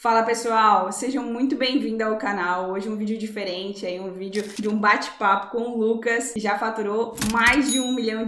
Fala pessoal, sejam muito bem-vindos ao canal. Hoje um vídeo diferente, aí um vídeo de um bate-papo com o Lucas, que já faturou mais de R$ 1 milhão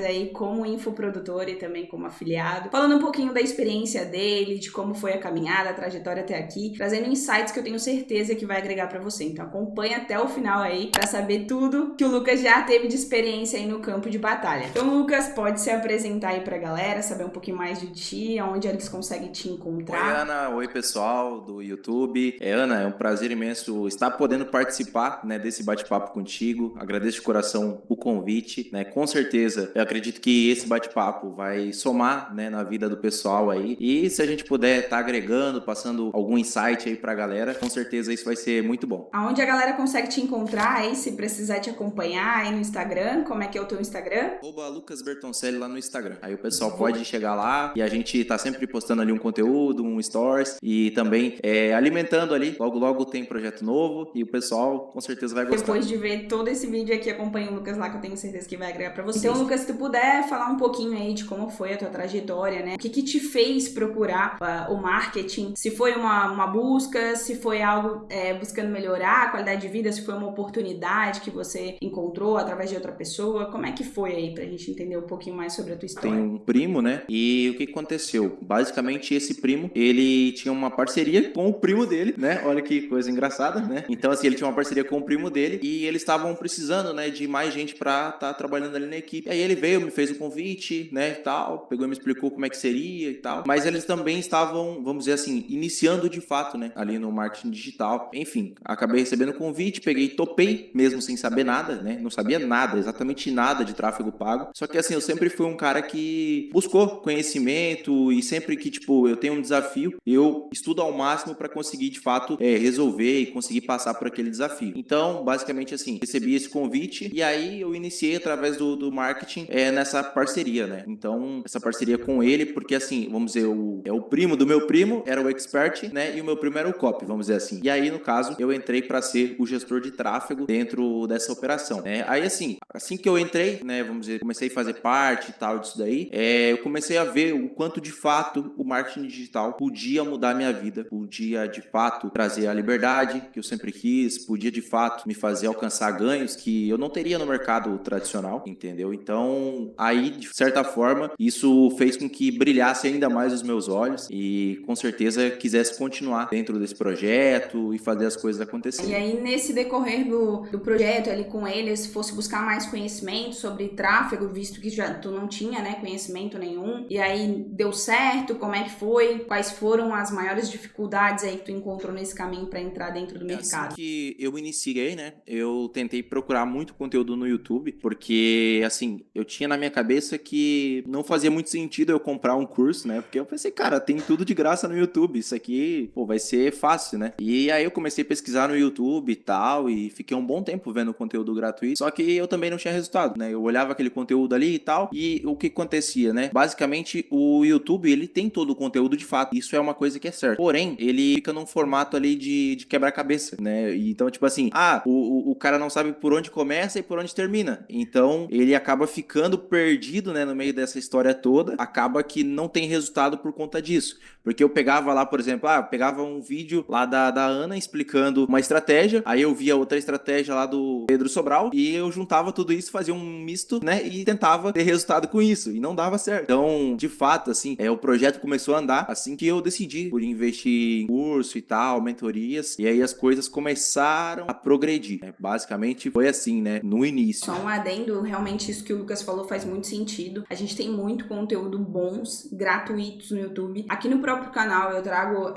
aí como infoprodutor e também como afiliado. Falando um pouquinho da experiência dele, de como foi a caminhada, a trajetória até aqui, trazendo insights que eu tenho certeza que vai agregar para você. Então acompanha até o final aí para saber tudo que o Lucas já teve de experiência aí no campo de batalha. Então Lucas, pode se apresentar aí pra galera, saber um pouquinho mais de ti, onde eles conseguem te Oi, encontrar. Ana. Oi, pessoal do YouTube. Ana, é um prazer imenso estar podendo participar, né, desse bate-papo contigo. Agradeço de coração o convite, né? Com certeza, eu acredito que esse bate-papo vai somar, né, na vida do pessoal aí. E se a gente puder estar agregando, passando algum insight aí pra galera, com certeza isso vai ser muito bom. Aonde a galera consegue te encontrar aí, se precisar te acompanhar aí no Instagram, como é que é o teu Instagram? Lucas Bertoncelli lá no Instagram. Aí o pessoal Vou pode chegar lá e a gente tá sempre postando ali um conteúdo, um stories e também alimentando ali. Logo, logo tem projeto novo e o pessoal com certeza vai gostar. Depois de ver todo esse vídeo aqui, acompanha o Lucas lá, que eu tenho certeza que vai agregar pra você. Sim, Então, sim. Lucas, se tu puder falar um pouquinho aí de como foi a tua trajetória, né? O que que te fez procurar o marketing? Se foi uma busca, se foi algo buscando melhorar a qualidade de vida, se foi uma oportunidade que você encontrou através de outra pessoa, como é que foi aí pra gente entender um pouquinho mais sobre a tua Tem história? um primo, né? E o que aconteceu? Basicamente, esse primo, ele tinha uma parceria com o primo dele, né? Olha que coisa engraçada, né? Então, assim, ele tinha uma parceria com o primo dele e eles estavam precisando, né, de mais gente pra estar trabalhando ali na equipe. E aí ele veio, me fez o convite, né, e tal, pegou e me explicou como é que seria e tal. Mas eles também estavam, vamos dizer assim, iniciando de fato, né, ali no marketing digital. Enfim, acabei recebendo o convite, peguei, topei, mesmo sem saber nada, né? Não sabia nada, exatamente nada de tráfego pago. Só que, assim, eu sempre fui um cara que buscou conhecimento e sempre que, tipo, eu tenho um desafio, eu estudo ao máximo para conseguir, de fato, resolver e conseguir passar por aquele desafio. Então, basicamente, assim, recebi esse convite e aí eu iniciei através do marketing nessa parceria, né? Então, essa parceria com ele, porque, assim, vamos dizer, o primo do meu primo era o expert, né? E o meu primo era o copy, vamos dizer assim. E aí, no caso, eu entrei para ser o gestor de tráfego dentro dessa operação, né? Aí, assim que eu entrei, né, vamos dizer, comecei a fazer parte e tal disso daí, eu comecei a ver o quanto de fato o marketing digital podia mudar a minha vida, podia de fato trazer a liberdade que eu sempre quis, podia de fato me fazer alcançar ganhos que eu não teria no mercado tradicional, entendeu? Então, aí, de certa forma, isso fez com que brilhasse ainda mais os meus olhos e com certeza quisesse continuar dentro desse projeto e fazer as coisas E acontecerem. aí, nesse decorrer do projeto ali com eles, fosse buscar mais conhecimento sobre tráfego, visto que já tu não tinha, né, conhecimento nenhum, e aí deu certo, como é que foi? Quais foram as maiores dificuldades aí que tu encontrou nesse caminho para entrar dentro do Assim mercado? que eu iniciei, né, eu tentei procurar muito conteúdo no YouTube, porque, assim, eu tinha na minha cabeça que não fazia muito sentido eu comprar um curso, né, porque eu pensei, cara, tem tudo de graça no YouTube, isso aqui, pô, vai ser fácil, né. E aí eu comecei a pesquisar no YouTube e tal, e fiquei um bom tempo vendo conteúdo gratuito, só que eu também não tinha resultado, né, eu olhava aquele conteúdo ali e tal, e o que acontecia, né, basicamente o YouTube, ele tem todo o conteúdo de fato, isso é uma coisa que é certa, porém, ele fica num formato ali de quebra-cabeça, né? Então, tipo assim, o cara não sabe por onde começa e por onde termina. Então, ele acaba ficando perdido, né, no meio dessa história toda. Acaba que não tem resultado por conta disso. Porque eu pegava lá, por exemplo, eu pegava um vídeo lá da Ana explicando uma estratégia, aí eu via outra estratégia lá do Pedro Sobral e eu juntava tudo isso, fazia um misto, né, e tentava ter resultado com isso, e não dava certo. Então, de fato, assim, o projeto começou a andar assim que eu decidi por investir em curso e tal, mentorias, e aí as coisas começaram a progredir, né? Basicamente foi assim, né, no início. Só um adendo, realmente isso que o Lucas falou faz muito sentido. A gente tem muito conteúdo bons, gratuitos no YouTube. Aqui no próprio canal eu trago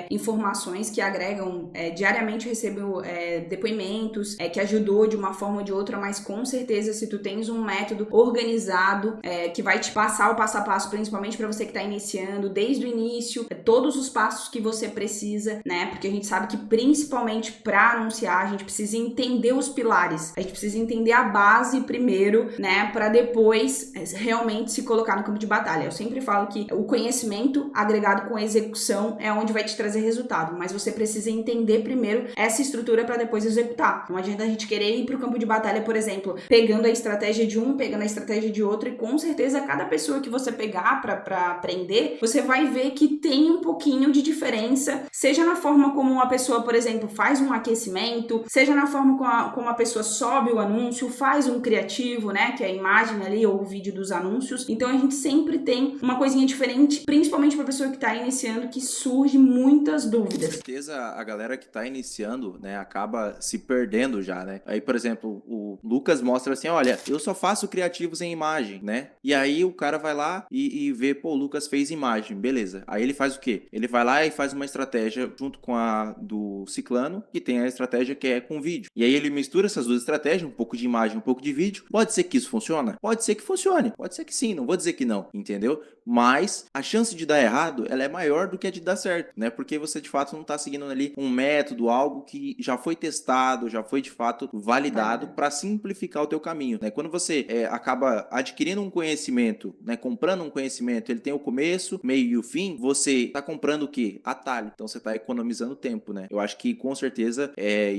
informações que agregam, diariamente eu recebo depoimentos, que ajudou de uma forma ou de outra, mas com certeza se tu tens um método organizado, que vai te passar o passo a passo, principalmente para você que está iniciando, desde o início, todos os passos que você precisa, né? Porque a gente sabe que principalmente para anunciar, a gente precisa entender os pilares, a gente precisa entender a base primeiro, né, para depois realmente se colocar no campo de batalha. Eu sempre falo que o conhecimento agregado com a execução é onde vai te trazer resultado, mas você precisa entender primeiro essa estrutura para depois executar. Não adianta a gente querer ir para o campo de batalha, por exemplo, pegando a estratégia de um, pegando a estratégia de outro, e com certeza cada pessoa que você pegar para aprender, você vai ver que tem um pouquinho de diferença, seja na forma como uma pessoa, por exemplo, faz um aquecimento, seja na forma como a pessoa sobe o anúncio, faz um criativo, né, que é a imagem ali ou o vídeo dos anúncios. Então a gente sempre tem uma coisinha diferente, principalmente para a pessoa que está iniciando, que surge muitas dúvidas. Com certeza a galera que está iniciando, né, acaba se perdendo já, né? Aí, por exemplo, o Lucas mostra assim, olha, eu só faço criativos em imagem, né? E aí o cara vai lá e vê, pô, o Lucas fez imagem, beleza. Aí ele faz o quê? Ele vai lá e faz uma estratégia junto com a do Ciclano, que tem a estratégia que é com vídeo. E aí ele mistura essas duas estratégias, um pouco de imagem, um pouco de vídeo. Pode ser que isso funcione? Pode ser que funcione. Pode ser que sim, não vou dizer que não, entendeu? Mas a chance de dar errado, ela é maior do que a de dar certo, né? Porque você de fato não está seguindo ali um método, algo que já foi testado, já foi de fato validado para simplificar o teu caminho, né? Quando você acaba adquirindo um conhecimento, né? Comprando um conhecimento, ele tem o começo, meio e o fim, você está comprando o quê? Atalho. Então você está economizando tempo, né? Eu acho que com certeza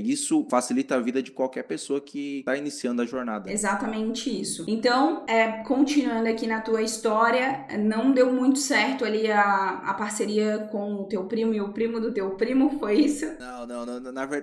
isso facilita a vida de qualquer pessoa que está iniciando a jornada. Exatamente isso. Então, continuando aqui na tua história, não deu muito certo ali a parceria com o teu primo e o primo do teu primo, foi isso? Não.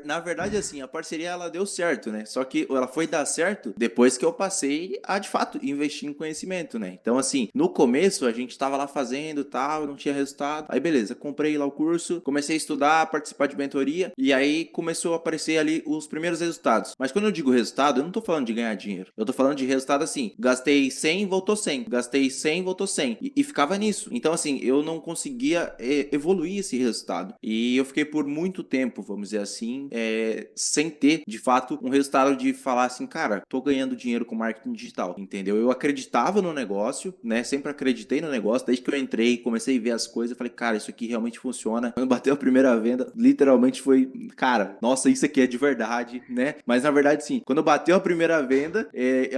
Na verdade, assim, a parceria ela deu certo, né? Só que ela foi dar certo depois que eu passei a, de fato, investir em conhecimento, né? Então, assim, no começo a gente tava lá fazendo tal, não tinha resultado. Aí, beleza, comprei lá o curso, comecei a estudar, participar de mentoria, e aí começou a aparecer ali os primeiros resultados. Mas quando eu digo resultado, eu não tô falando de ganhar dinheiro. Eu tô falando de resultado assim, gastei 100, voltou 100. Gastei 100, voltou 100. E ficava nisso. Então, assim, eu não conseguia evoluir esse resultado. E eu fiquei por muito tempo, vamos dizer assim, sem ter, de fato, um resultado de falar assim, cara, tô ganhando dinheiro com marketing digital, entendeu? Eu acreditava no negócio, né? Sempre acreditei no negócio. Desde que eu entrei, comecei a ver as coisas, eu falei, cara, isso aqui realmente funciona. Quando bateu a primeira venda, literalmente foi, cara, nossa, isso aqui é de verdade, né? Mas na verdade, sim, quando bateu a primeira venda,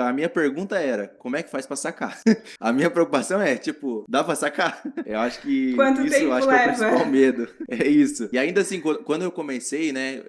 a minha pergunta era, como é que faz pra sacar? A minha preocupação é, tipo, dá pra sacar? Eu acho que Quanto isso tempo é o leva? principal medo. É isso. E ainda assim, quando eu comecei, né,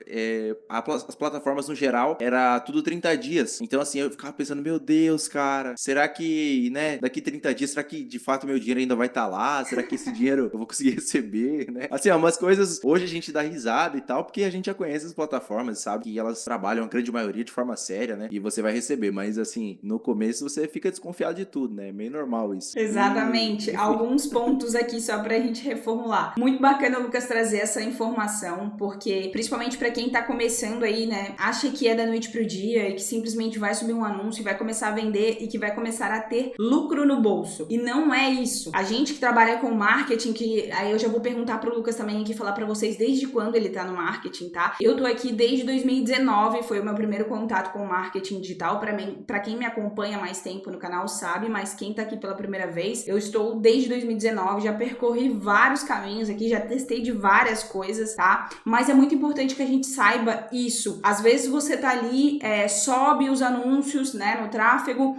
as plataformas no geral, era tudo 30 dias. Então, assim, eu ficava pensando, meu Deus, cara, será que, né, daqui 30 dias, será que de fato meu dinheiro ainda vai estar lá? Será que esse dinheiro eu vou conseguir receber, né? Assim, umas coisas, hoje a gente dá risada e tal, porque a gente já conhece as plataformas, sabe? Que elas trabalham, a grande maioria, de forma séria, né? E você vai receber. Mas, assim, no começo você fica desconfiado de tudo, né? É meio normal isso. Exatamente. Alguns pontos aqui só pra gente reformular. Muito bacana, Lucas, trazer essa informação, porque principalmente pra quem tá começando aí, né, acha que é da noite pro dia e que simplesmente vai subir um anúncio e vai começar a vender e que vai começar a ter lucro no bolso. E não é isso. A gente que trabalha com marketing, que aí eu já vou perguntar pro Lucas também aqui, falar pra vocês desde quando ele tá no marketing, tá? Eu tô aqui desde 2019, foi o meu primeiro contato com o marketing digital. Pra quem me acompanha há mais tempo no canal sabe, mas quem tá aqui pela primeira vez, eu estou desde 2019, já percorri vários caminhos aqui, já testei de várias coisas, tá? Mas é muito importante que a gente saiba isso. Às vezes você tá ali, sobe os anúncios, né, no tráfego,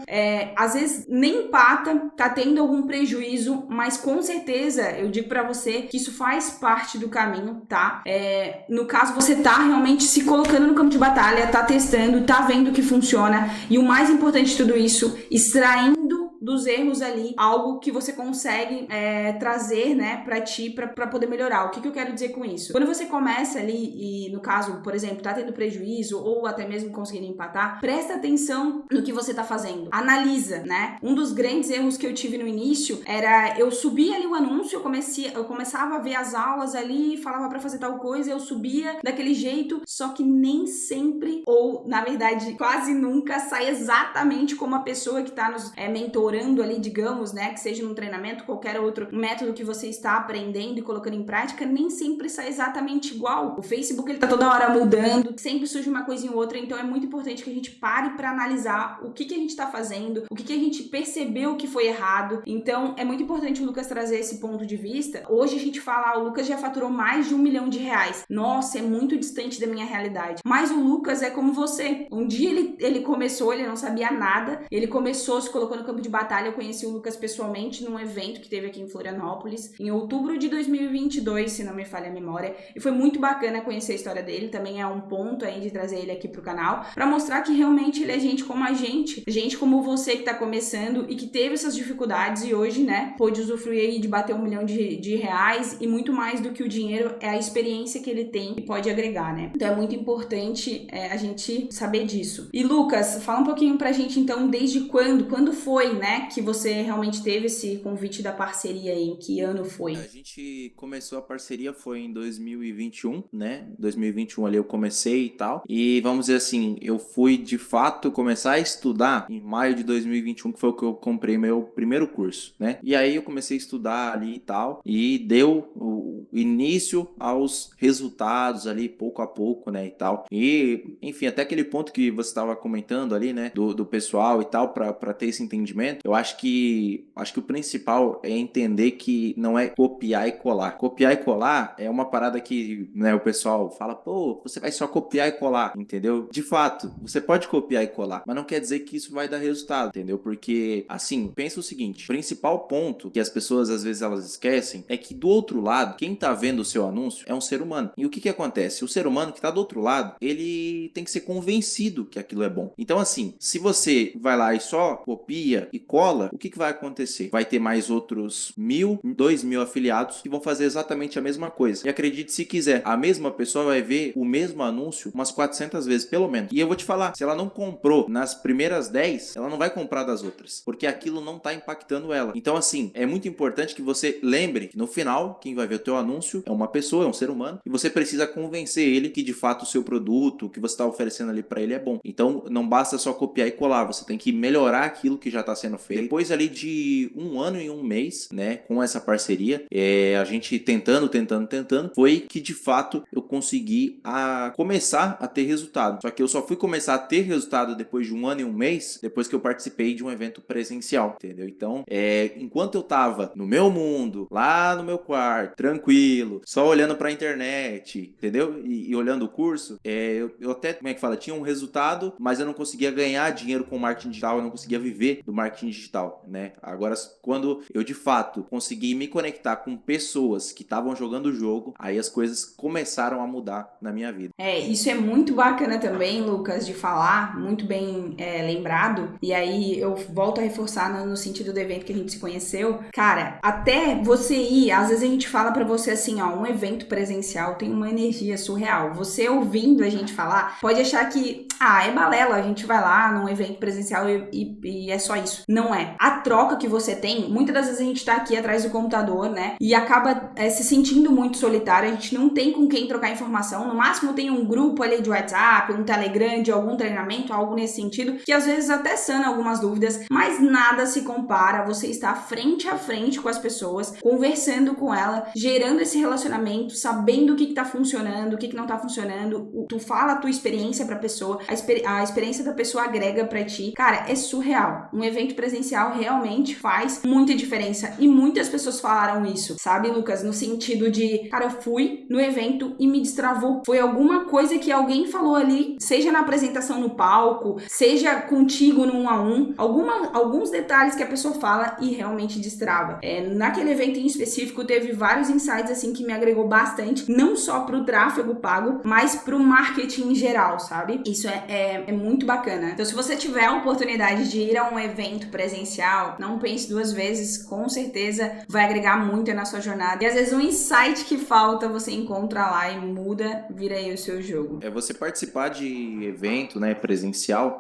às vezes nem empata, tá tendo algum prejuízo, mas com certeza eu digo pra você que isso faz parte do caminho, tá? No caso, você tá realmente se colocando no campo de batalha, tá testando, tá vendo que funciona, e o mais importante de tudo isso, extraindo dos erros ali, algo que você consegue trazer, né, pra ti, pra poder melhorar. O que eu quero dizer com isso? Quando você começa ali e, no caso, por exemplo, tá tendo prejuízo ou até mesmo conseguindo empatar, presta atenção no que você tá fazendo. Analisa, né? Um dos grandes erros que eu tive no início era, eu subia ali o anúncio, eu começava a ver as aulas ali, falava pra fazer tal coisa, eu subia daquele jeito, só que nem sempre, ou, na verdade, quase nunca, sai exatamente como a pessoa que tá nos mentorando ali, digamos, né, que seja num treinamento, qualquer outro método que você está aprendendo e colocando em prática, nem sempre sai exatamente igual. O Facebook, ele tá toda hora mudando, sempre surge uma coisa em outra, então é muito importante que a gente pare para analisar o que a gente tá fazendo, o que a gente percebeu que foi errado. Então, é muito importante o Lucas trazer esse ponto de vista. Hoje a gente fala, o Lucas já faturou mais de R$1 milhão. Nossa, é muito distante da minha realidade. Mas o Lucas é como você. Um dia ele começou, ele não sabia nada, ele começou, se colocou no campo de batalha, eu conheci o Lucas pessoalmente num evento que teve aqui em Florianópolis, em outubro de 2022, se não me falha a memória, e foi muito bacana conhecer a história dele, também é um ponto aí de trazer ele aqui pro canal, pra mostrar que realmente ele é gente como a gente como você que tá começando e que teve essas dificuldades e hoje, né, pôde usufruir aí de bater 1 milhão de reais e muito mais do que o dinheiro é a experiência que ele tem e pode agregar, né? Então é muito importante a gente saber disso. E Lucas, fala um pouquinho pra gente então, desde quando foi, né, que você realmente teve esse convite da parceria aí, em que ano foi? A gente começou a parceria foi em 2021, né? 2021 ali eu comecei e tal. E vamos dizer assim, eu fui de fato começar a estudar em maio de 2021, que foi o que eu comprei meu primeiro curso, né? E aí eu comecei a estudar ali e tal, e deu o início aos resultados ali, pouco a pouco, né, e tal. E, enfim, até aquele ponto que você estava comentando ali, né, do pessoal e tal, para ter esse entendimento, eu acho que o principal é entender que não é copiar e colar. Copiar e colar é uma parada que, né, o pessoal fala, pô, você vai só copiar e colar, entendeu? De fato, você pode copiar e colar, mas não quer dizer que isso vai dar resultado, entendeu? Porque, assim, pensa o seguinte, o principal ponto que as pessoas, às vezes, elas esquecem é que do outro lado, quem tá vendo o seu anúncio é um ser humano. E o que acontece? O ser humano que tá do outro lado, ele tem que ser convencido que aquilo é bom. Então, assim, se você vai lá e só copia e cola, o que vai acontecer? Vai ter mais outros 1.000, 2.000 afiliados que vão fazer exatamente a mesma coisa. E acredite se quiser, a mesma pessoa vai ver o mesmo anúncio umas 400 vezes, pelo menos. E eu vou te falar, se ela não comprou nas primeiras 10, ela não vai comprar das outras, porque aquilo não tá impactando ela. Então, assim, é muito importante que você lembre que no final, quem vai ver o teu anúncio é uma pessoa, é um ser humano, e você precisa convencer ele que de fato o seu produto, o que você está oferecendo ali para ele é bom. Então, não basta só copiar e colar, você tem que melhorar aquilo que já está sendo feito. Depois ali de 1 ano e 1 mês, né, com essa parceria, a gente tentando, foi que de fato eu consegui começar a ter resultado. Só que eu só fui começar a ter resultado depois de 1 ano e 1 mês, depois que eu participei de um evento presencial, entendeu? Então, enquanto eu tava no meu mundo, lá no meu quarto, tranquilo, só olhando pra internet, entendeu? E olhando o curso, eu até, como é que fala, tinha um resultado, mas eu não conseguia ganhar dinheiro com marketing digital, eu não conseguia viver do marketing digital, né? Agora, quando eu de fato consegui me conectar com pessoas que estavam jogando o jogo, aí as coisas começaram a mudar na minha vida. Isso é muito bacana também, Lucas, de falar, muito bem lembrado, e aí eu volto a reforçar no sentido do evento que a gente se conheceu. Cara, até você ir, às vezes a gente fala pra você assim, ó, um evento presencial tem uma energia surreal. Você ouvindo a gente falar, pode achar que, é balela, a gente vai lá num evento presencial e é só isso. Não é. A troca que você tem, muitas das vezes a gente tá aqui atrás do computador, né, e acaba se sentindo muito solitário, a gente não tem com quem trocar informação, no máximo tem um grupo ali de WhatsApp, um Telegram de algum treinamento, algo nesse sentido, que às vezes até sana algumas dúvidas, mas nada se compara a você estar frente a frente com as pessoas, conversando com ela, gerando esse relacionamento, sabendo o que tá funcionando, o que não tá funcionando, tu fala a tua experiência pra pessoa, a experiência da pessoa agrega pra ti. Cara, é surreal. Um evento presencial realmente faz muita diferença e muitas pessoas falaram isso, sabe, Lucas? No sentido de, cara, eu fui no evento e me destravou. Foi alguma coisa que alguém falou ali, seja na apresentação no palco, seja contigo no 1-a-1, alguns detalhes que a pessoa fala e realmente destrava. Naquele evento em específico, teve vários insights assim que me agregou bastante, não só pro tráfego pago, mas pro marketing em geral, sabe? Isso é muito bacana. Então, se você tiver a oportunidade de ir a um evento presencial, não pense duas vezes, com certeza vai agregar muito na sua jornada. E às vezes um insight que falta, você encontra lá e muda, vira aí o seu jogo. Você participar de evento, né, presencial,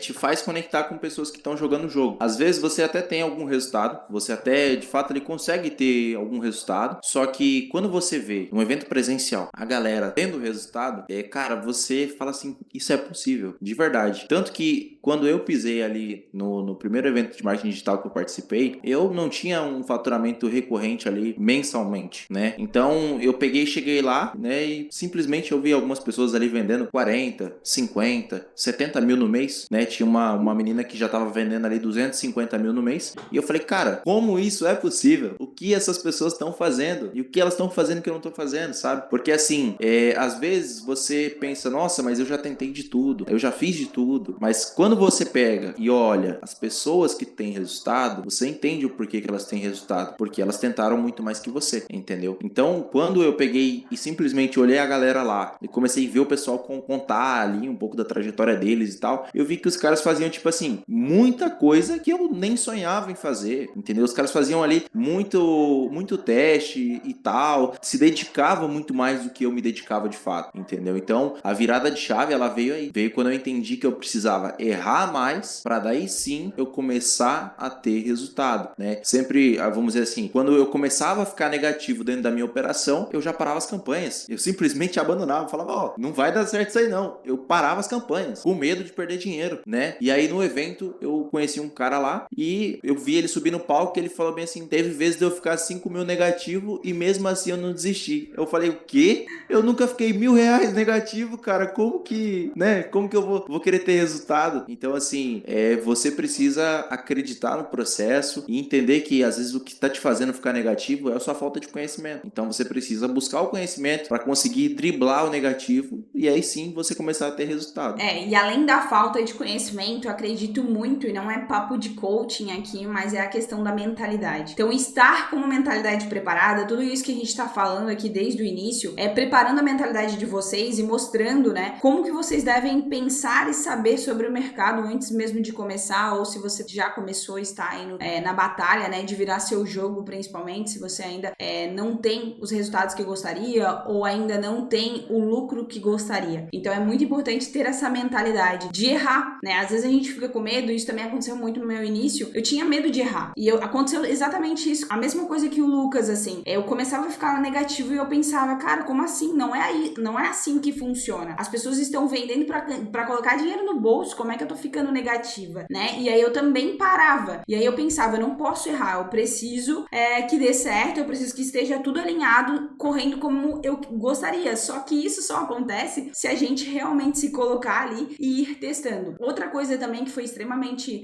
te faz conectar com pessoas que estão jogando o jogo. Às vezes você até tem algum resultado, você até, de fato, ele consegue ter algum resultado, só que quando você vê um evento presencial, a galera tendo resultado, cara, você fala assim, isso é possível, de verdade. Tanto que quando eu pisei ali no primeiro evento de marketing digital que eu participei, eu não tinha um faturamento recorrente ali mensalmente, né? Então eu cheguei lá, né, e simplesmente eu vi algumas pessoas ali vendendo 40, 50, 70 mil no mês, né? Tinha uma menina que já tava vendendo ali 250 mil no mês, e eu falei, cara, como isso é possível? O que essas pessoas estão fazendo? E o que elas estão fazendo que eu não tô fazendo, sabe? Porque assim, às vezes você pensa, nossa, mas eu já tentei de tudo, eu já fiz de tudo, mas quando você pega e olha as pessoas que têm resultado, você entende o porquê que elas têm resultado, porque elas tentaram muito mais que você, entendeu? Então, quando eu peguei e simplesmente olhei a galera lá e comecei a ver o pessoal contar ali um pouco da trajetória deles e tal, eu vi que os caras faziam, tipo assim, muita coisa que eu nem sonhava em fazer, entendeu? Os caras faziam ali muito teste e tal, se dedicavam muito mais do que eu me dedicava de fato, entendeu? Então, a virada de chave, ela veio aí. Veio quando eu entendi que eu precisava errar mais para daí sim eu começar a ter resultado, né? Sempre, vamos dizer assim, quando eu começava a ficar negativo dentro da minha operação, eu já parava as campanhas. Eu simplesmente abandonava, falava, ó, não vai dar certo isso aí não. Eu parava as campanhas, com medo de perder dinheiro, né? E aí no evento eu conheci um cara lá e eu vi ele subir no palco e ele falou bem assim, teve vezes de eu ficar 5 mil negativo e mesmo assim eu não desisti. Eu falei, o quê? Eu nunca fiquei R$1.000 negativo, cara. Como que, né? Como que eu vou querer ter resultado? Então, assim, você precisa acreditar no processo e entender que às vezes o que está te fazendo ficar negativo é a sua falta de conhecimento. Então, você precisa buscar o conhecimento para conseguir driblar o negativo e aí sim você começar a ter resultado. E além da falta de conhecimento, eu acredito muito, e não é papo de coaching aqui, mas é a questão da mentalidade. Então, estar com uma mentalidade preparada, tudo isso que a gente está falando aqui desde o início, é preparando a mentalidade de vocês e mostrando, né, como que vocês devem pensar e saber sobre o mercado antes mesmo de começar, ou se você já começou e está indo na batalha, né, de virar seu jogo, principalmente, se você ainda não tem os resultados que gostaria, ou ainda não tem o lucro que gostaria. Então, é muito importante ter essa mentalidade de errar, né? Às vezes a gente fica com medo, isso também aconteceu muito no meu início, eu tinha medo de errar, e aconteceu exatamente isso, a mesma coisa que o Lucas, assim, eu começava a ficar negativo e eu pensava, cara, como assim? Não é assim que funciona. As pessoas estão vendendo pra colocar dinheiro no bolso, como é que eu tô ficando negativa, né? E aí eu também parava, e aí eu pensava, eu não posso errar, eu preciso que dê certo, eu preciso que esteja tudo alinhado, correndo como eu gostaria, só que isso só acontece se a gente realmente se colocar ali e ir testando. Outra coisa também que foi extremamente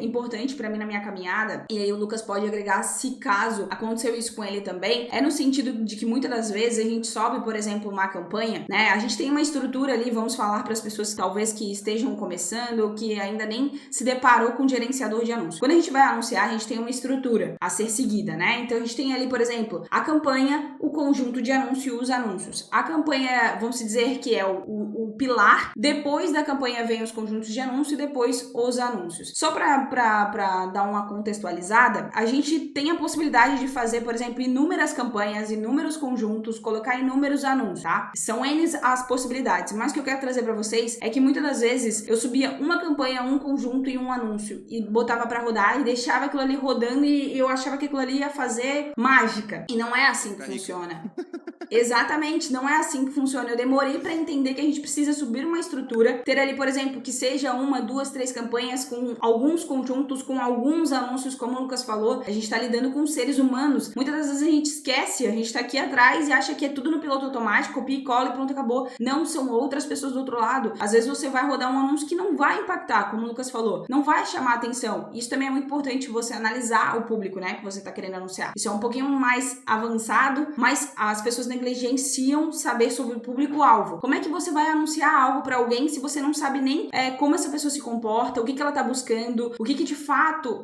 importante pra mim na minha caminhada, e aí o Lucas pode agregar se caso aconteceu isso com ele também, é no sentido de que muitas das vezes a gente sobe, por exemplo, uma campanha, né? A gente tem uma estrutura ali, vamos falar para as pessoas talvez que estejam começando ou que ainda nem se deparou com gerenciador de anúncios. Quando a gente vai anunciar, a gente tem uma estrutura a ser seguida, né? Então a gente tem ali, por exemplo, a campanha, o conjunto de anúncio e os anúncios. A campanha, vamos dizer que é o pilar, depois da campanha vem os conjuntos de anúncio e depois os anúncios. Só para dar uma contextualizada, a gente tem a possibilidade de fazer, por exemplo, inúmeras campanhas, inúmeros conjuntos, colocar inúmeros anúncios, tá? São N as possibilidades, mas o que eu quero trazer para vocês é que muitas das vezes eu subia uma campanha, um conjunto e um anúncio e botava para rodar e deixava aquilo ali rodando e eu achava que aquilo ali ia fazer mágica. E não é assim que funciona. Exatamente, não é assim que funciona. Eu demorei para entender que a gente precisa subir uma estrutura, ter ali, por exemplo, que seja 1, 2, 3 campanhas com alguns conjuntos, com alguns anúncios, como o Lucas falou, a gente tá lidando com seres humanos. Muitas das vezes a gente esquece, a gente tá aqui atrás e acha que é tudo no piloto automático, copia e cola e pronto, acabou. Não, são outras pessoas do outro lado. Às vezes você vai rodar um anúncio que não vai impactar, como o Lucas falou, não vai chamar atenção. Isso também é muito importante, você analisar o público, né, que você tá querendo anunciar. Isso é um pouquinho mais avançado, mas as pessoas negligenciam saber sobre o público-alvo. Como é que você vai anunciar algo para alguém se você não sabe nem como essa pessoa se comporta, o que ela tá buscando, o que de fato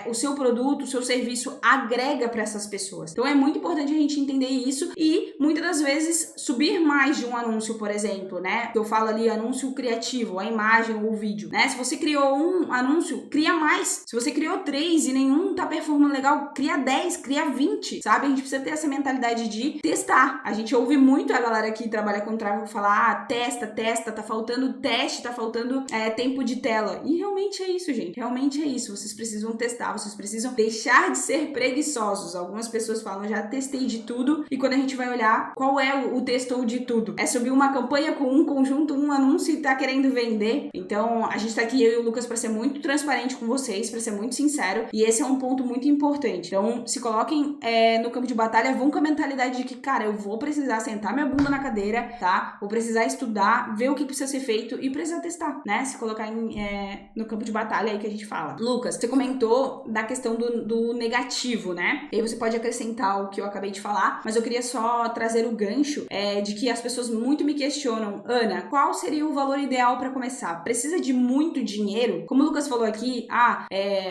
o seu produto, o seu serviço agrega para essas pessoas. Então é muito importante a gente entender isso e muitas das vezes subir mais de um anúncio, por exemplo, né? Eu falo ali anúncio criativo, a imagem ou o vídeo, né? Se você criou um anúncio, cria mais. Se você criou 3 e nenhum tá performando legal, cria 10, cria 20, sabe? A gente precisa ter essa mentalidade de testar. A gente ouve muito a galera que trabalha com tráfego falar, testa, tá faltando teste, tá faltando tempo de tela. E realmente é isso, gente. Realmente é isso. Vocês precisam testar, vocês precisam deixar de ser preguiçosos. Algumas pessoas falam, já testei de tudo. E quando a gente vai olhar, qual é o testou de tudo? É subir uma campanha com um conjunto, um anúncio e tá querendo vender. Então, a gente tá aqui, eu e o Lucas, pra ser muito transparente com vocês, pra ser muito sincero. E esse é um ponto muito importante. Então, se coloquem no campo de batalha, vão com a mentalidade de que, cara, eu vou precisar sentar minha bunda na cadeira, tá? Vou precisar estudar, ver o que precisa ser feito e precisar testar, né? Se colocar no campo de batalha aí que a gente fala. Lucas, você comentou da questão do negativo, né? E aí você pode acrescentar o que eu acabei de falar, mas eu queria só trazer o gancho de que as pessoas muito me questionam, Ana, qual seria o valor ideal para começar? Precisa de muito dinheiro? Como o Lucas falou aqui,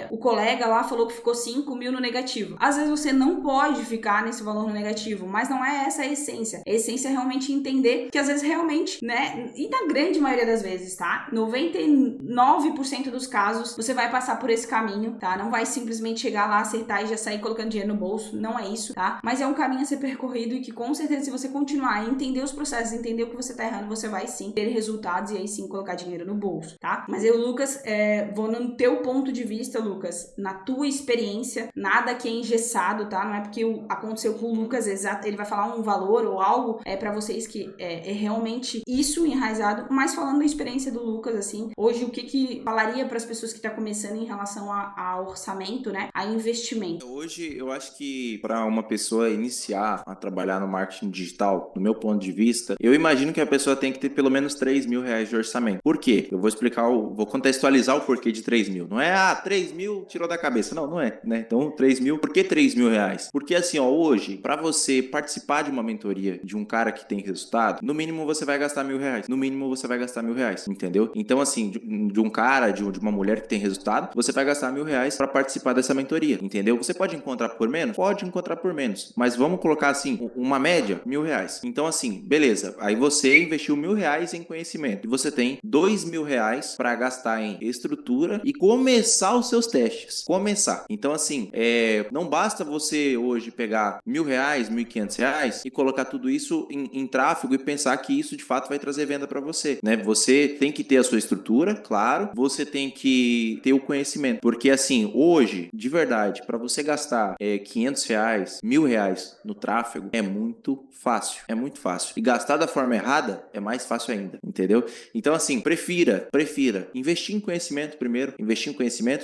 o colega lá falou que ficou 5 mil no negativo. Às vezes você não pode ficar nesse valor no negativo, mas não é essa a essência. A essência é realmente entender que às vezes realmente, né, e na grande maioria das vezes, tá? 99% dos casos você vai passar por esse caminho, tá? Não vai simplesmente chegar lá, acertar e já sair colocando dinheiro no bolso, não é isso, tá? Mas é um caminho a ser percorrido e que com certeza se você continuar a entender os processos, entender o que você tá errando, você vai sim ter resultados e aí sim colocar dinheiro no bolso, tá? Mas eu, Lucas, vou no teu ponto de vista, Lucas, na tua experiência, nada que é engessado, tá? Não é porque aconteceu com o Lucas, ele vai falar um valor ou algo pra vocês que é realmente isso enraizado, mas falando da experiência do Lucas, assim, hoje o que falaria para as pessoas que tá começando em relação a orçamento, né? A investimento. Hoje, eu acho que para uma pessoa iniciar a trabalhar no marketing digital, do meu ponto de vista, eu imagino que a pessoa tem que ter pelo menos 3 mil reais de orçamento. Por quê? Eu vou explicar, vou contextualizar o porquê de 3 mil. Não é, 3 mil tirou da cabeça. Não é, né? Então, 3 mil, por que 3 mil reais? Porque assim, hoje, para você participar de uma mentoria de um cara que tem resultado, no mínimo você vai gastar R$1.000. No mínimo você vai gastar R$1.000, entendeu? Então, assim, de um cara, de uma mulher que tem resultado, você vai gastar R$1.000 para participar dessa mentoria, entendeu? Você pode encontrar por menos? Pode encontrar por menos, mas vamos colocar assim, uma média, R$1.000. Então, assim, beleza, aí você investiu R$1.000 em conhecimento e você tem R$2.000 para gastar em estrutura e começar os seus testes, começar. Então, assim, não basta você hoje pegar R$1.000, R$1.500 e colocar tudo isso em tráfego e pensar que isso de fato vai trazer venda para você, né? Você tem que ter a sua estrutura, claro, você tem que ter o conhecimento, porque assim, hoje, de verdade, para você gastar R$500, R$1.000 no tráfego é muito fácil, e gastar da forma errada é mais fácil ainda, entendeu? Então assim, prefira investir em conhecimento primeiro,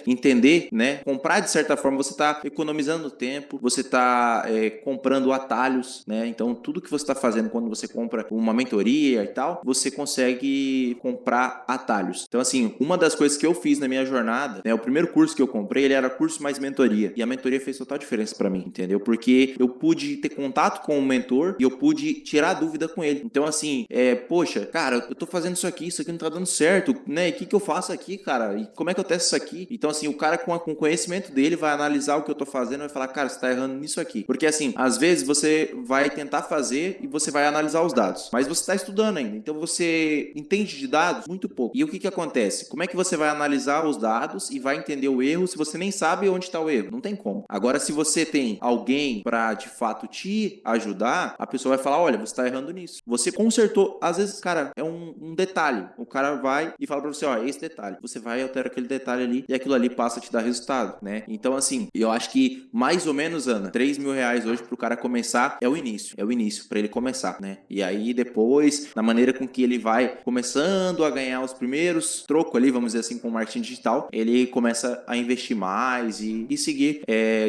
entender, né? Comprar de certa forma, você tá economizando tempo, você tá comprando atalhos, né? Então tudo que você tá fazendo quando você compra uma mentoria e tal, você consegue comprar atalhos. Então assim, uma das coisas que eu fiz na minha jornada, né? O primeiro curso que eu comprei, ele era curso mais mentoria, e a mentoria fez total diferença para mim, entendeu? Porque eu pude ter contato com o mentor e eu pude tirar dúvida com ele. Então assim, poxa, cara, eu tô fazendo isso aqui não tá dando certo, né? E o que eu faço aqui, cara? E como é que eu testo isso aqui? Então assim, o cara com o conhecimento dele vai analisar o que eu tô fazendo e vai falar, cara, você tá errando nisso aqui. Porque assim, às vezes você vai tentar fazer e você vai analisar os dados, mas você tá estudando ainda, então você entende de dados muito pouco. E o que acontece? Como é que você vai analisar os dados e vai entender o erro se você nem sabe onde está o erro? Não tem como. Agora, se você tem alguém para de fato te ajudar, a pessoa vai falar, olha, você tá errando nisso. Você consertou, às vezes, cara, é um detalhe. O cara vai e fala para você, ó, esse detalhe. Você vai e altera aquele detalhe ali e aquilo ali passa a te dar resultado, né? Então, assim, eu acho que mais ou menos, Ana, R$3.000 hoje pro cara começar é o início para ele começar, né? E aí depois, na maneira com que ele vai começando a ganhar os primeiros trocos ali, vamos dizer assim, com o marketing digital, ele começa a investir mais e seguir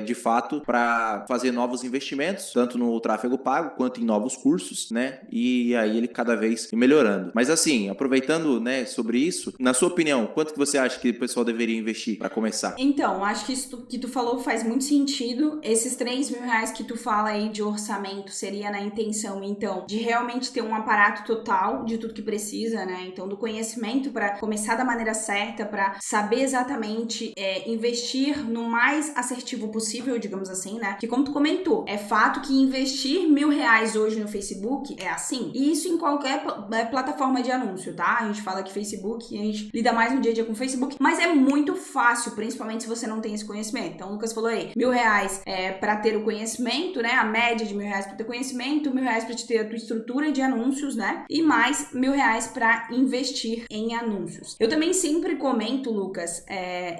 de fato para fazer novos investimentos, tanto no tráfego pago quanto em novos cursos, né? E aí ele cada vez melhorando. Mas assim, aproveitando, né, sobre isso, na sua opinião, quanto que você acha que o pessoal deveria investir para começar? Então, acho que isso que tu falou faz muito sentido. Esses R$3.000 que tu fala aí de orçamento seria na intenção, então, de realmente ter um aparato total de tudo que precisa, né? Então, do conhecimento para começar da maneira certa, para saber exatamente investir no mais assertivo possível, digamos assim, né? Que como tu comentou, é fato que investir R$1.000 hoje no Facebook é assim. E isso em qualquer plataforma de anúncio, tá? A gente fala que Facebook, a gente lida mais no dia a dia com o Facebook, mas é muito fácil, principalmente se você não tem esse conhecimento. Então, o Lucas falou aí, R$1.000 para ter o conhecimento, né? A média de R$1.000 para ter conhecimento, R$1.000 para te ter a tua estrutura de anúncios, né? E mais R$1.000 para investir em anúncios. Eu também sempre comento, Lucas,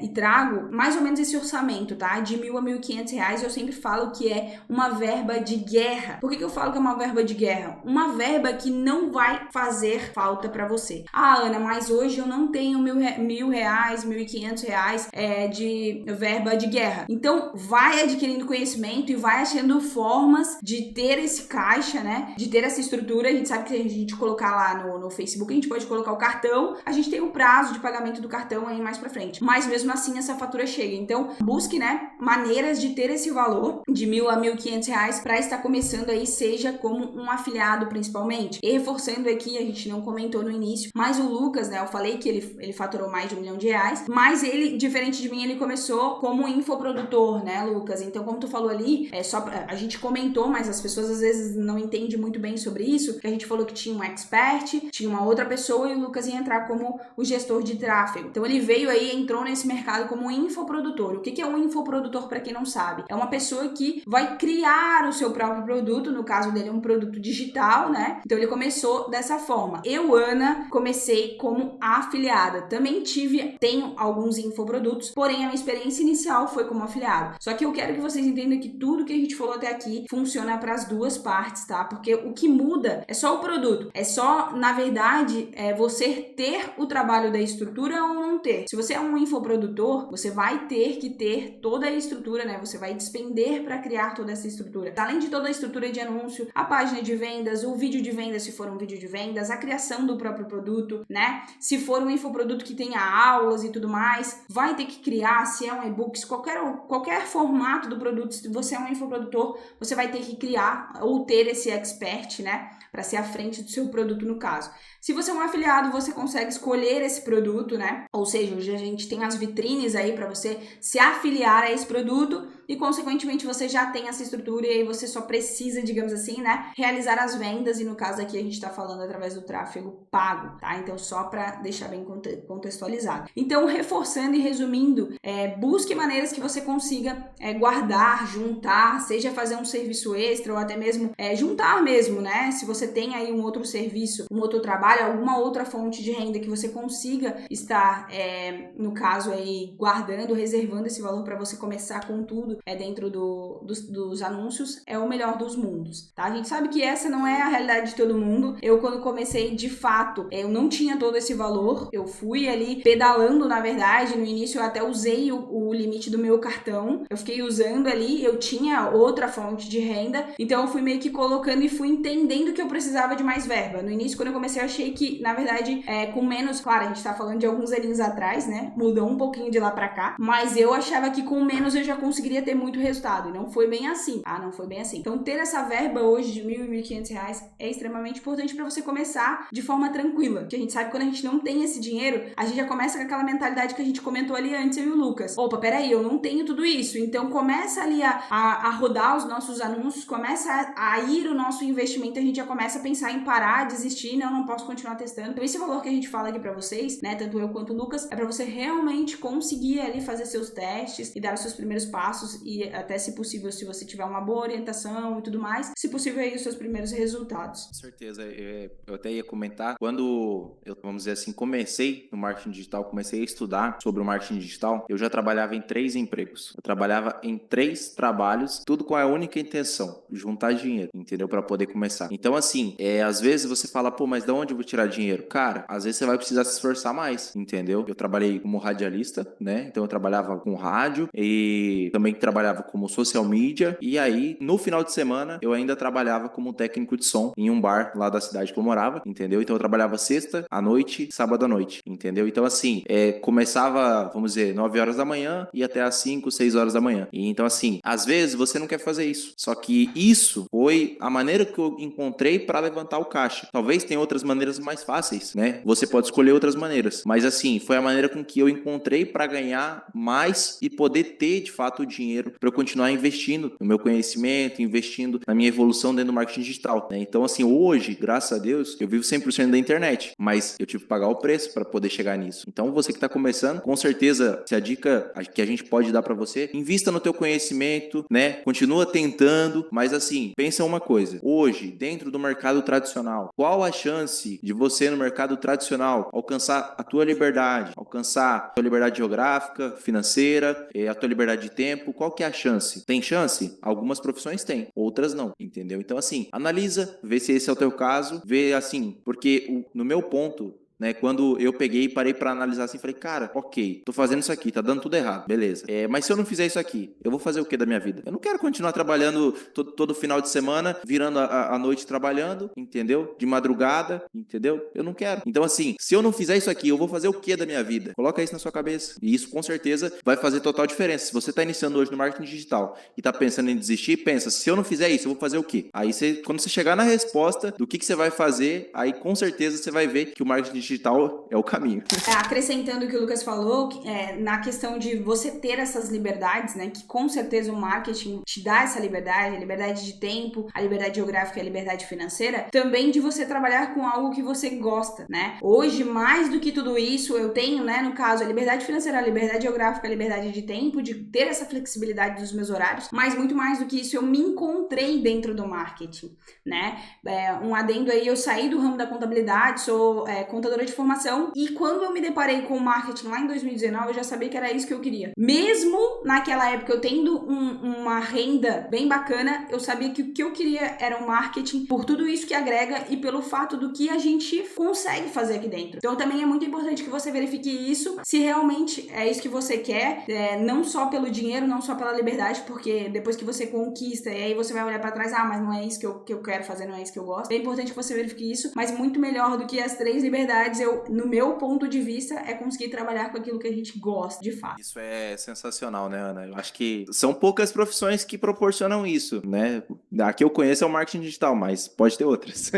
e trago mais ou menos esse orçamento, tá? De R$1.000 a R$1.500, eu sempre falo que é uma verba de guerra. Por que eu falo que é uma verba de guerra? Uma verba que não vai fazer falta para você. Ah, Ana, mas hoje eu não tenho R$1.000, R$1.500 de verba de guerra. Então, vai adquirindo conhecimento e vai achando formas de ter esse caixa, né, de ter essa estrutura. A gente sabe que se a gente colocar lá no Facebook, a gente pode colocar o cartão, a gente tem o prazo de pagamento do cartão aí mais pra frente, mas mesmo assim essa fatura chega. Então busque, né, maneiras de ter esse valor de R$1.000 a R$1.500 para estar começando aí, seja como um afiliado principalmente. E reforçando aqui, a gente não comentou no início, mas o Lucas, né, eu falei que ele faturou mais de R$1 milhão, mas ele, diferente de mim, ele começou como infoprodutor, né, Lucas? Então, como tu falou ali, a gente comentou, mas as pessoas às vezes não entendem muito bem sobre isso, que a gente falou que tinha um expert, tinha uma outra pessoa e o Lucas ia entrar como o gestor de tráfego. Então, ele veio aí, entrou nesse mercado como infoprodutor. O que é um infoprodutor, para quem não sabe? É uma pessoa que vai criar o seu próprio produto, no caso dele, um produto digital, né? Então, ele começou dessa forma. Eu, Ana, comecei como afiliada. Também tenho alguns infoprodutos, porém, a minha experiência inicial foi como afiliado. Só que eu quero que vocês entendam que tudo que a gente falou até aqui funciona para as duas partes, tá? Porque o que muda é só o produto. É só, na verdade, você ter o trabalho da estrutura ou não ter. Se você é um infoprodutor, você vai ter que ter toda a estrutura, né? Você vai despender para criar toda essa estrutura. Além de toda a estrutura de anúncio, a página de vendas, o vídeo de vendas, se for um vídeo de vendas, a criação do próprio produto, né? Se for um infoproduto que tenha aulas e tudo mais, vai ter que criar, se é um e-book, qualquer formato do produto, se você é um infoprodutor, você vai ter que criar ou ter esse expert, né? Para ser à frente do seu produto no caso. Se você é um afiliado, você consegue escolher esse produto, né? Ou seja, hoje a gente tem as vitrines aí para você se afiliar a esse produto e, consequentemente, você já tem essa estrutura e aí você só precisa, digamos assim, né, realizar as vendas. E no caso aqui a gente está falando através do tráfego pago, tá? Então, só para deixar bem contextualizado. Então, reforçando e resumindo, busque maneiras que você consiga guardar, juntar, seja fazer um serviço extra ou até mesmo juntar mesmo, né? Se você tem aí um outro serviço, um outro trabalho, alguma outra fonte de renda que você consiga estar, no caso aí, guardando, reservando esse valor para você começar com tudo dentro dos anúncios, é o melhor dos mundos, tá? A gente sabe que essa não é a realidade de todo mundo. Eu, quando comecei, de fato, eu não tinha todo esse valor. Eu fui ali pedalando, na verdade. No início eu até usei o limite do meu cartão. Eu fiquei usando ali, eu tinha outra fonte de renda, então eu fui meio que colocando e fui entendendo que eu precisava de mais verba. No início, quando eu comecei, eu achei que, na verdade, com menos, claro, a gente tá falando de alguns aninhos atrás, né? Mudou um pouquinho de lá pra cá, mas eu achava que com menos eu já conseguiria ter muito resultado, e não foi bem assim, tá? Não foi bem assim. Então, ter essa verba hoje de R$1.000 e R$1.500 é extremamente importante pra você começar de forma tranquila, porque a gente sabe que quando a gente não tem esse dinheiro, a gente já começa com aquela mentalidade que a gente comentou ali antes, eu e o Lucas. Opa, peraí, eu não tenho tudo isso, então começa ali a rodar os nossos anúncios, começa a ir o nosso investimento, a gente já começa a pensar em parar, desistir, não posso continuar testando. Então, esse valor que a gente fala aqui pra vocês, né, tanto eu quanto o Lucas, é pra você realmente conseguir ali fazer seus testes e dar os seus primeiros passos e até, se possível, se você tiver uma boa orientação e tudo mais, se possível, aí os seus primeiros resultados. Com certeza, eu até ia comentar, quando eu, vamos dizer assim, comecei no marketing digital, comecei a estudar sobre o marketing digital, eu já trabalhava em 3 empregos. Eu trabalhava em 3 trabalhos, tudo com a única intenção, juntar dinheiro, entendeu? Para poder começar. Então, assim, às vezes você fala, pô, mas de onde eu vou tirar dinheiro? Cara, às vezes você vai precisar se esforçar mais, entendeu? Eu trabalhei como radialista, né? Então eu trabalhava com rádio e também trabalhava como social media. E aí, no final de semana, eu ainda trabalhava como técnico de som em um bar lá da cidade que eu morava, entendeu? Então eu trabalhava sexta à noite, sábado à noite, entendeu? Então, assim, começava, vamos dizer, 9 horas da manhã e até às 5, 6 horas da manhã. E então, assim, às vezes você não quer fazer isso. Só que isso foi a maneira que eu encontrei para levantar o caixa. Talvez tenha outras maneiras mais fáceis, né? Você pode escolher outras maneiras. Mas, assim, foi a maneira com que eu encontrei para ganhar mais e poder ter, de fato, o dinheiro para eu continuar investindo no meu conhecimento, investindo na minha evolução dentro do marketing digital, né? Então, assim, hoje, graças a Deus, eu vivo 100% da internet, mas eu tive que pagar o preço para poder chegar nisso. Então, você que está começando, com certeza, se a dica que a gente pode dar para você, invista no teu conhecimento, né? Continua tentando, mas, assim, pensa uma coisa. Hoje, dentro do mercado tradicional, qual a chance de você, no mercado tradicional, alcançar a tua liberdade, alcançar a tua liberdade geográfica, financeira, a tua liberdade de tempo? Qual que é a chance? Tem chance? Algumas profissões têm, outras não, entendeu? Então, assim, analisa, vê se esse é o teu caso, vê assim, porque no meu ponto né? Quando eu peguei e parei pra analisar assim, falei, cara, ok, tô fazendo isso aqui, tá dando tudo errado, beleza. Mas se eu não fizer isso aqui, eu vou fazer o que da minha vida? Eu não quero continuar trabalhando todo final de semana, virando a noite trabalhando, entendeu? De madrugada, entendeu? Eu não quero. Então, assim, se eu não fizer isso aqui, eu vou fazer o que da minha vida? Coloca isso na sua cabeça. E isso, com certeza, vai fazer total diferença. Se você tá iniciando hoje no marketing digital e tá pensando em desistir, pensa, se eu não fizer isso, eu vou fazer o quê? Aí, quando você chegar na resposta do que você vai fazer, aí, com certeza, você vai ver que o marketing digital é o caminho. Acrescentando o que o Lucas falou, na questão de você ter essas liberdades, né, que com certeza o marketing te dá essa liberdade, a liberdade de tempo, a liberdade geográfica e a liberdade financeira, também de você trabalhar com algo que você gosta, né? Hoje, mais do que tudo isso, eu tenho, né, no caso, a liberdade financeira, a liberdade geográfica, a liberdade de tempo, de ter essa flexibilidade dos meus horários, mas muito mais do que isso, eu me encontrei dentro do marketing, né? Um adendo aí, eu saí do ramo da contabilidade, sou contadora de formação, e quando eu me deparei com o marketing lá em 2019, eu já sabia que era isso que eu queria. Mesmo naquela época, eu tendo uma renda bem bacana, eu sabia que o que eu queria era o marketing, por tudo isso que agrega e pelo fato do que a gente consegue fazer aqui dentro. Então também é muito importante que você verifique isso, se realmente é isso que você quer, não só pelo dinheiro, não só pela liberdade, porque depois que você conquista, e aí você vai olhar pra trás, mas não é isso que eu quero fazer, não é isso que eu gosto. É importante que você verifique isso, mas muito melhor do que as 3 liberdades, no meu ponto de vista, é conseguir trabalhar com aquilo que a gente gosta, de fato. Isso é sensacional, né, Ana? Eu acho que são poucas profissões que proporcionam isso, né? A que eu conheço é o marketing digital, mas pode ter outras.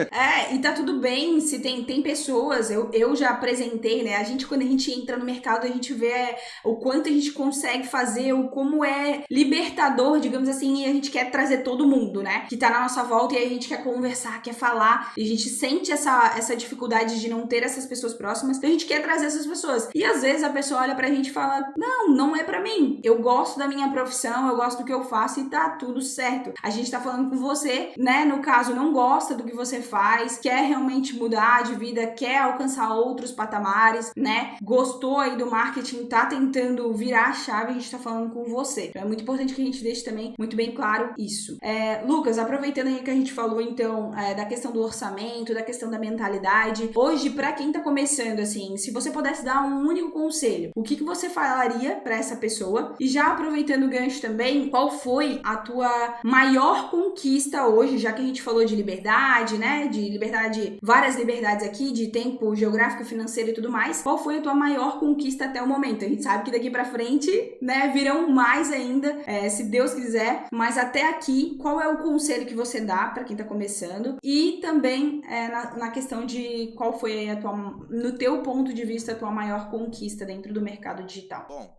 E tá tudo bem se tem pessoas, eu já apresentei, né? Quando a gente entra no mercado, a gente vê o quanto a gente consegue fazer, o como é libertador, digamos assim, e a gente quer trazer todo mundo, né? Que tá na nossa volta e a gente quer conversar, quer falar, e a gente sente essa dificuldade de não ter essas pessoas próximas, então a gente quer trazer essas pessoas. E às vezes a pessoa olha pra gente e fala, não é pra mim. Eu gosto da minha profissão, eu gosto do que eu faço e tá tudo certo. A gente tá falando com você, né? No caso, não gosta do que você faz, quer realmente mudar de vida, quer alcançar outros patamares, né? Gostou aí do marketing, tá tentando virar a chave, a gente tá falando com você. Então é muito importante que a gente deixe também muito bem claro isso. Lucas, aproveitando aí que a gente falou, então, da questão do orçamento, da questão da mentalidade, hoje, pra quem tá começando, assim, se você pudesse dar um único conselho, o que você falaria pra essa pessoa? E já aproveitando o gancho também, qual foi a tua maior conquista hoje, já que a gente falou de liberdade, né? De liberdade, várias liberdades aqui, de tempo geográfico, financeiro e tudo mais. Qual foi a tua maior conquista até o momento? A gente sabe que daqui pra frente, né, virão mais ainda, se Deus quiser, mas até aqui, qual é o conselho que você dá pra quem tá começando? E também na questão de qual foi no teu ponto de vista, a tua maior conquista dentro do mercado digital? Bom,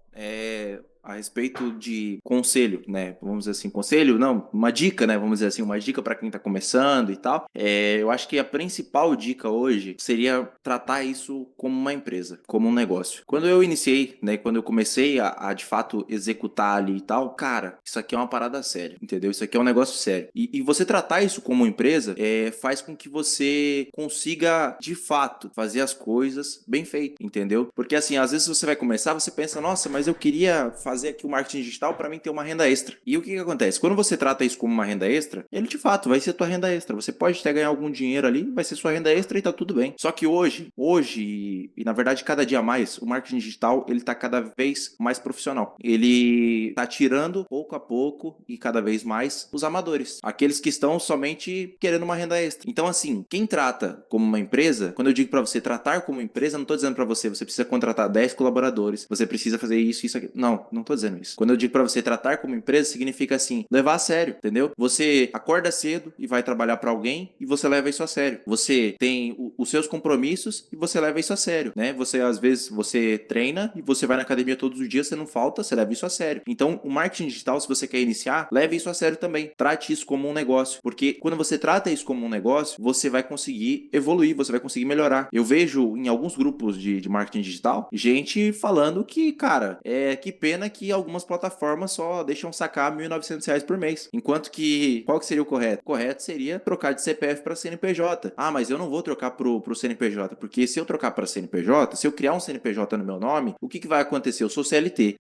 a respeito de conselho, né? Vamos dizer assim, conselho, não, uma dica, né? Vamos dizer assim, uma dica para quem tá começando e tal. Eu acho que a principal dica hoje seria tratar isso como uma empresa, como um negócio. Quando eu iniciei, né? Quando eu comecei a de fato executar ali e tal, cara, isso aqui é uma parada séria, entendeu? Isso aqui é um negócio sério. E você tratar isso como uma empresa faz com que você consiga, de fato, fazer as coisas bem feitas, entendeu? Porque assim, às vezes você vai começar, você pensa, nossa, mas eu queria fazer aqui o marketing digital para mim ter uma renda extra. E o que acontece? Quando você trata isso como uma renda extra, ele de fato vai ser tua renda extra. Você pode até ganhar algum dinheiro ali, vai ser sua renda extra e tá tudo bem. Só que hoje e na verdade cada dia mais, o marketing digital ele tá cada vez mais profissional. Ele tá tirando pouco a pouco e cada vez mais os amadores, aqueles que estão somente querendo uma renda extra. Então assim, quem trata como uma empresa, quando eu digo para você tratar como empresa, não tô dizendo para você precisa contratar 10 colaboradores, você precisa fazer isso aqui. Não tô dizendo isso. Quando eu digo pra você tratar como empresa, significa assim, levar a sério, entendeu? Você acorda cedo e vai trabalhar pra alguém e você leva isso a sério. Você tem os seus compromissos e você leva isso a sério, né? Você, às vezes, você treina e você vai na academia todos os dias, você não falta, você leva isso a sério. Então, o marketing digital, se você quer iniciar, leve isso a sério também. Trate isso como um negócio, porque quando você trata isso como um negócio, você vai conseguir evoluir, você vai conseguir melhorar. Eu vejo em alguns grupos de marketing digital, gente falando que, cara, que pena é que algumas plataformas só deixam sacar R$ 1.900 por mês. Enquanto que, qual que seria o correto? O correto seria trocar de CPF para CNPJ. Ah, mas eu não vou trocar pro CNPJ, porque se eu trocar para CNPJ, se eu criar um CNPJ no meu nome, o que vai acontecer? Eu sou CLT.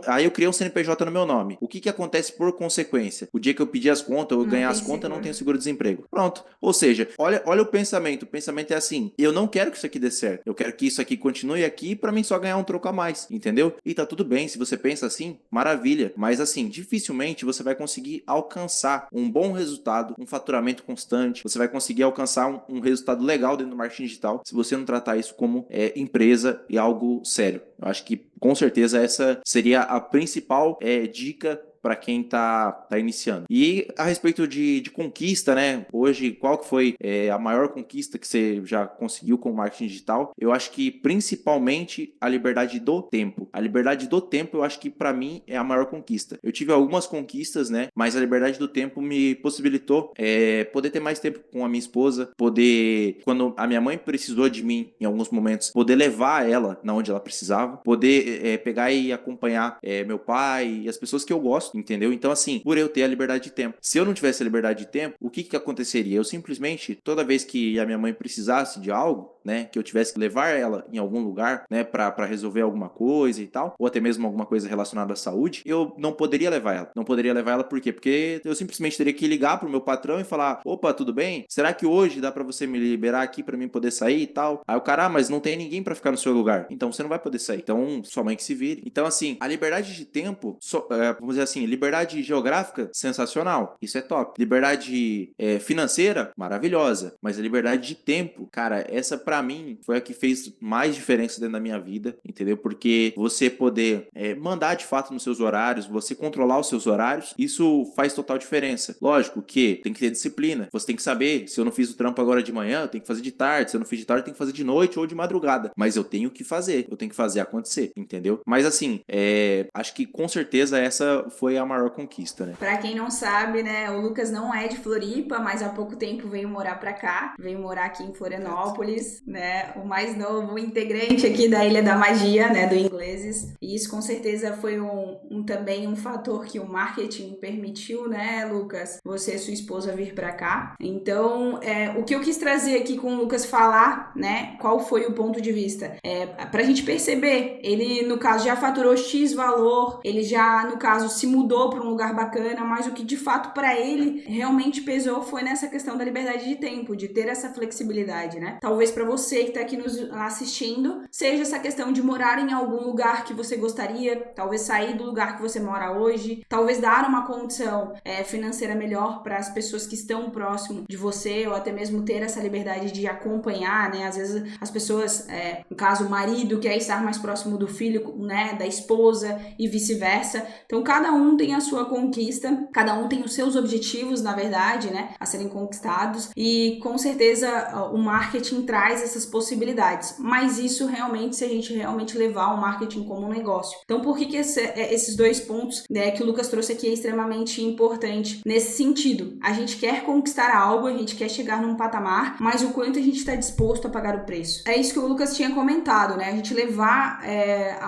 Aí eu criei um CNPJ no meu nome. O que acontece por consequência? O dia que eu pedir as contas, ou ganhar as contas, eu não tenho seguro-desemprego. Pronto. Ou seja, olha o pensamento. O pensamento é assim: eu não quero que isso aqui dê certo. Eu quero que isso aqui continue aqui para mim só ganhar um troco a mais, entendeu? E tá tudo bem, se você pensa assim, maravilha. Mas assim, dificilmente você vai conseguir alcançar um bom resultado, um faturamento constante. Você vai conseguir alcançar um resultado legal dentro do marketing digital se você não tratar isso como empresa e algo sério. Eu acho que com certeza essa seria a principal dica para quem tá iniciando. E a respeito de conquista, né? Hoje, qual que foi a maior conquista que você já conseguiu com o marketing digital? Eu acho que principalmente a liberdade do tempo. A liberdade do tempo, eu acho que para mim é a maior conquista. Eu tive algumas conquistas, né? Mas a liberdade do tempo me possibilitou poder ter mais tempo com a minha esposa, poder, quando a minha mãe precisou de mim em alguns momentos, poder levar ela na onde ela precisava, poder pegar e acompanhar meu pai e as pessoas que eu gosto, entendeu? Então, assim, por eu ter a liberdade de tempo. Se eu não tivesse a liberdade de tempo, o que aconteceria? Eu simplesmente, toda vez que a minha mãe precisasse de algo, né, que eu tivesse que levar ela em algum lugar, né, para resolver alguma coisa e tal, ou até mesmo alguma coisa relacionada à saúde, eu não poderia levar ela. Não poderia levar ela por quê? Porque eu simplesmente teria que ligar pro meu patrão e falar: opa, tudo bem? Será que hoje dá para você me liberar aqui para mim poder sair e tal? Aí o cara: mas não tem ninguém para ficar no seu lugar. Então você não vai poder sair. Então sua mãe que se vire. Então, assim, a liberdade de tempo, vamos dizer assim, liberdade geográfica, sensacional. Isso é top. Liberdade financeira, maravilhosa. Mas a liberdade de tempo, cara, essa pra mim foi a que fez mais diferença dentro da minha vida, entendeu? Porque você poder mandar de fato nos seus horários, você controlar os seus horários, isso faz total diferença. Lógico que tem que ter disciplina. Você tem que saber: se eu não fiz o trampo agora de manhã, eu tenho que fazer de tarde. Se eu não fiz de tarde, eu tenho que fazer de noite ou de madrugada. Mas eu tenho que fazer. Eu tenho que fazer acontecer, entendeu? Mas assim, acho que com certeza essa foi a maior conquista, né? Pra quem não sabe, né, o Lucas não é de Floripa, mas há pouco tempo veio morar pra cá. Veio morar aqui em Florianópolis, né? O mais novo integrante aqui da Ilha da Magia, né, do Ingleses. E isso com certeza foi também um fator que o marketing permitiu, né, Lucas? Você e sua esposa vir pra cá. Então, o que eu quis trazer aqui com o Lucas falar, né, qual foi o ponto de vista? Pra gente perceber, ele no caso já faturou X valor, ele já no caso se mudou pra um lugar bacana, mas o que de fato pra ele realmente pesou foi nessa questão da liberdade de tempo, de ter essa flexibilidade, né? Talvez pra você que tá aqui nos assistindo, seja essa questão de morar em algum lugar que você gostaria, talvez sair do lugar que você mora hoje, talvez dar uma condição financeira melhor para as pessoas que estão próximo de você, ou até mesmo ter essa liberdade de acompanhar, né? Às vezes as pessoas, no caso o marido quer estar mais próximo do filho, né, da esposa e vice-versa. Então cada um tem a sua conquista, cada um tem os seus objetivos, na verdade, né, a serem conquistados, e com certeza o marketing traz essas possibilidades, mas isso realmente se a gente realmente levar o marketing como um negócio. Então por que esses dois pontos, né, que o Lucas trouxe aqui é extremamente importante nesse sentido? A gente quer conquistar algo, a gente quer chegar num patamar, mas o quanto a gente está disposto a pagar o preço. É isso que o Lucas tinha comentado, né? A gente levar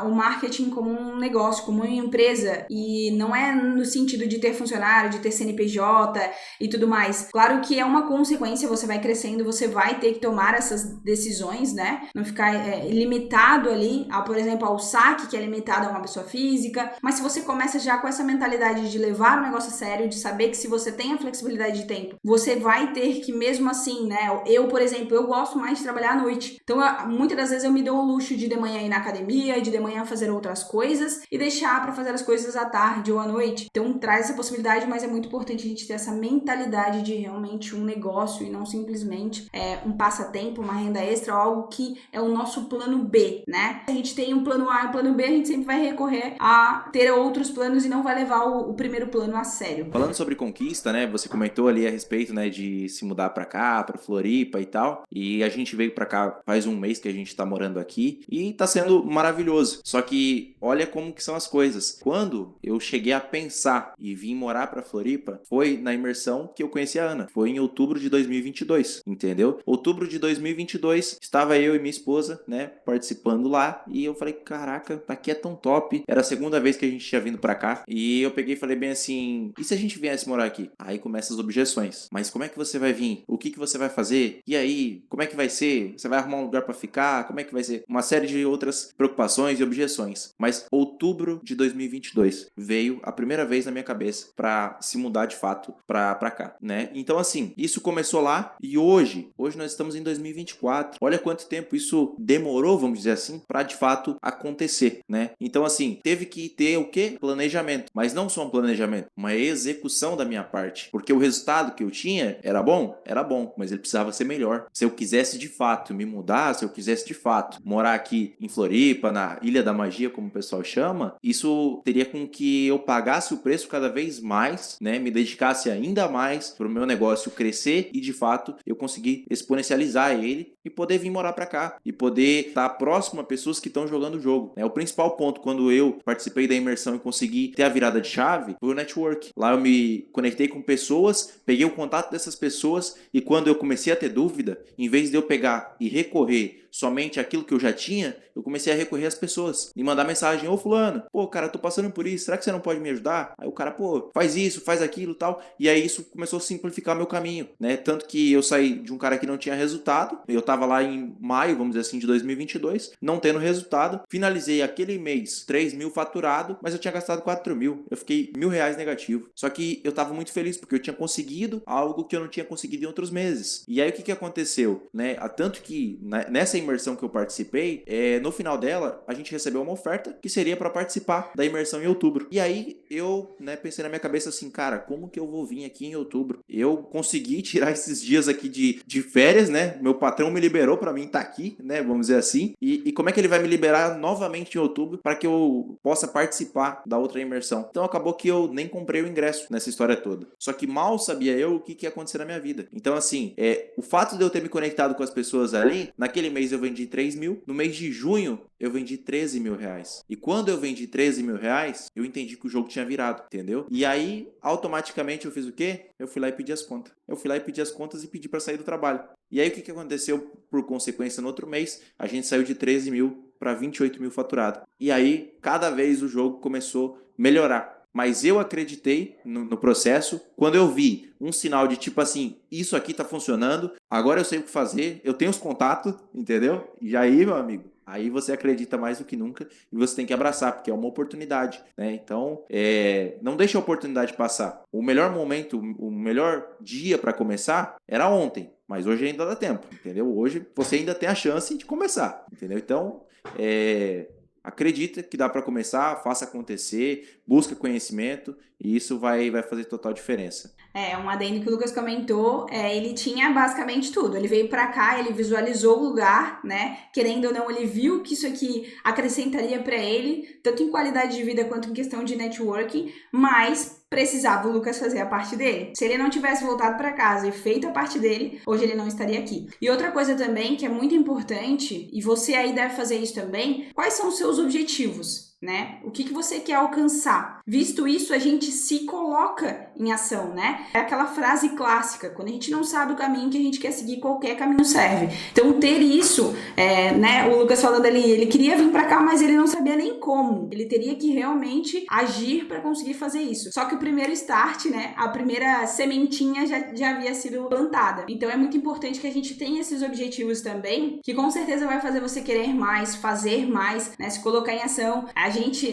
o marketing como um negócio, como uma empresa, e não é no sentido de ter funcionário, de ter CNPJ e tudo mais. Claro que é uma consequência, você vai crescendo, você vai ter que tomar essas decisões, né? Não ficar limitado ali, por exemplo, ao saque, que é limitado a uma pessoa física. Mas se você começa já com essa mentalidade de levar o negócio a sério, de saber que se você tem a flexibilidade de tempo, você vai ter que mesmo assim, né? Eu, por exemplo, eu gosto mais de trabalhar à noite. Então, muitas das vezes eu me dou o luxo de manhã ir na academia, de manhã fazer outras coisas e deixar para fazer as coisas à tarde ou à noite. Então, traz essa possibilidade, mas é muito importante a gente ter essa mentalidade de realmente um negócio e não simplesmente um passatempo, uma renda extra, algo que é o nosso plano B, né? A gente tem um plano A e um plano B, a gente sempre vai recorrer a ter outros planos e não vai levar o primeiro plano a sério. Falando sobre conquista, né? Você comentou ali a respeito, né, de se mudar pra cá, pra Floripa e tal. E a gente veio pra cá faz um mês que a gente tá morando aqui e tá sendo maravilhoso. Só que olha como que são as coisas. Quando eu cheguei cheguei a pensar e vim morar pra Floripa foi na imersão que eu conheci a Ana. Foi em outubro de 2022, entendeu? Outubro de 2022, estava eu e minha esposa, né, participando lá, e eu falei, caraca, aqui é tão top. Era a segunda vez que a gente tinha vindo pra cá, e eu peguei e falei bem assim, e se a gente viesse morar aqui? Aí começam as objeções. Mas como é que você vai vir? O que você vai fazer? E aí, como é que vai ser? Você vai arrumar um lugar pra ficar? Como é que vai ser? Uma série de outras preocupações e objeções. Mas outubro de 2022 veio a primeira vez na minha cabeça pra se mudar de fato pra cá, né? Então assim, isso começou lá e hoje nós estamos em 2024. Olha quanto tempo isso demorou, vamos dizer assim, pra de fato acontecer, né? Então assim, teve que ter o quê? Planejamento. Mas não só um planejamento, uma execução da minha parte. Porque o resultado que eu tinha era bom? Era bom, mas ele precisava ser melhor. Se eu quisesse de fato me mudar, se eu quisesse de fato morar aqui em Floripa, na Ilha da Magia, como o pessoal chama, isso teria com que eu pagasse o preço cada vez mais, né? Me dedicasse ainda mais para o meu negócio crescer e de fato eu conseguir exponencializar ele e poder vir morar para cá e poder estar próximo a pessoas que estão jogando o jogo. O principal ponto quando eu participei da imersão e consegui ter a virada de chave foi o network. Lá eu me conectei com pessoas, peguei o contato dessas pessoas e quando eu comecei a ter dúvida, em vez de eu pegar e recorrer somente aquilo que eu já tinha, eu comecei a recorrer às pessoas e mandar mensagem, ô fulano, pô cara, eu tô passando por isso, será que você não pode me ajudar? Aí o cara, pô, faz isso, faz aquilo e tal, e aí isso começou a simplificar meu caminho, né, tanto que eu saí de um cara que não tinha resultado, eu tava lá em maio, vamos dizer assim, de 2022, não tendo resultado, finalizei aquele mês 3 mil faturado, mas eu tinha gastado 4 mil, eu fiquei R$1.000 negativo, só que eu tava muito feliz, porque eu tinha conseguido algo que eu não tinha conseguido em outros meses, e aí o que aconteceu, né, tanto que nessa imersão que eu participei, no final dela, a gente recebeu uma oferta que seria para participar da imersão em outubro. E aí eu, né, pensei na minha cabeça assim, cara, como que eu vou vir aqui em outubro? Eu consegui tirar esses dias aqui de férias, né? Meu patrão me liberou para mim estar aqui, né? Vamos dizer assim. E como é que ele vai me liberar novamente em outubro para que eu possa participar da outra imersão? Então acabou que eu nem comprei o ingresso nessa história toda. Só que mal sabia eu o que ia acontecer na minha vida. Então assim, o fato de eu ter me conectado com as pessoas ali, naquele mês eu vendi 3 mil, no mês de junho eu vendi 13 mil reais. E quando eu vendi 13 mil reais, eu entendi que o jogo tinha virado, entendeu? E aí, automaticamente eu fiz o quê? Eu fui lá e pedi as contas. Eu fui lá e pedi as contas e pedi para sair do trabalho. E aí o que aconteceu por consequência no outro mês? A gente saiu de 13 mil para 28 mil faturado. E aí, cada vez o jogo começou a melhorar. Mas eu acreditei no processo. Quando eu vi um sinal de tipo assim, isso aqui tá funcionando, agora eu sei o que fazer, eu tenho os contatos, entendeu? E aí, meu amigo, aí você acredita mais do que nunca e você tem que abraçar, porque é uma oportunidade, né? Então, não deixe a oportunidade passar. O melhor momento, o melhor dia para começar era ontem, mas hoje ainda dá tempo, entendeu? Hoje você ainda tem a chance de começar, entendeu? Então, acredita que dá para começar, faça acontecer, busca conhecimento e isso vai fazer total diferença. Um adendo que o Lucas comentou, ele tinha basicamente tudo. Ele veio pra cá, ele visualizou o lugar, né? Querendo ou não, ele viu que isso aqui acrescentaria pra ele, tanto em qualidade de vida quanto em questão de networking, mas precisava o Lucas fazer a parte dele. Se ele não tivesse voltado pra casa e feito a parte dele, hoje ele não estaria aqui. E outra coisa também que é muito importante, e você aí deve fazer isso também, quais são os seus objetivos? Né? O que você quer alcançar? Visto isso, a gente se coloca em ação, né? É aquela frase clássica, quando a gente não sabe o caminho que a gente quer seguir, qualquer caminho serve. Então, ter isso, né? O Lucas falando ali, ele queria vir pra cá, mas ele não sabia nem como. Ele teria que realmente agir para conseguir fazer isso. Só que o primeiro start, né? A primeira sementinha já havia sido plantada. Então, é muito importante que a gente tenha esses objetivos também, que com certeza vai fazer você querer mais, fazer mais, né? Se colocar em ação.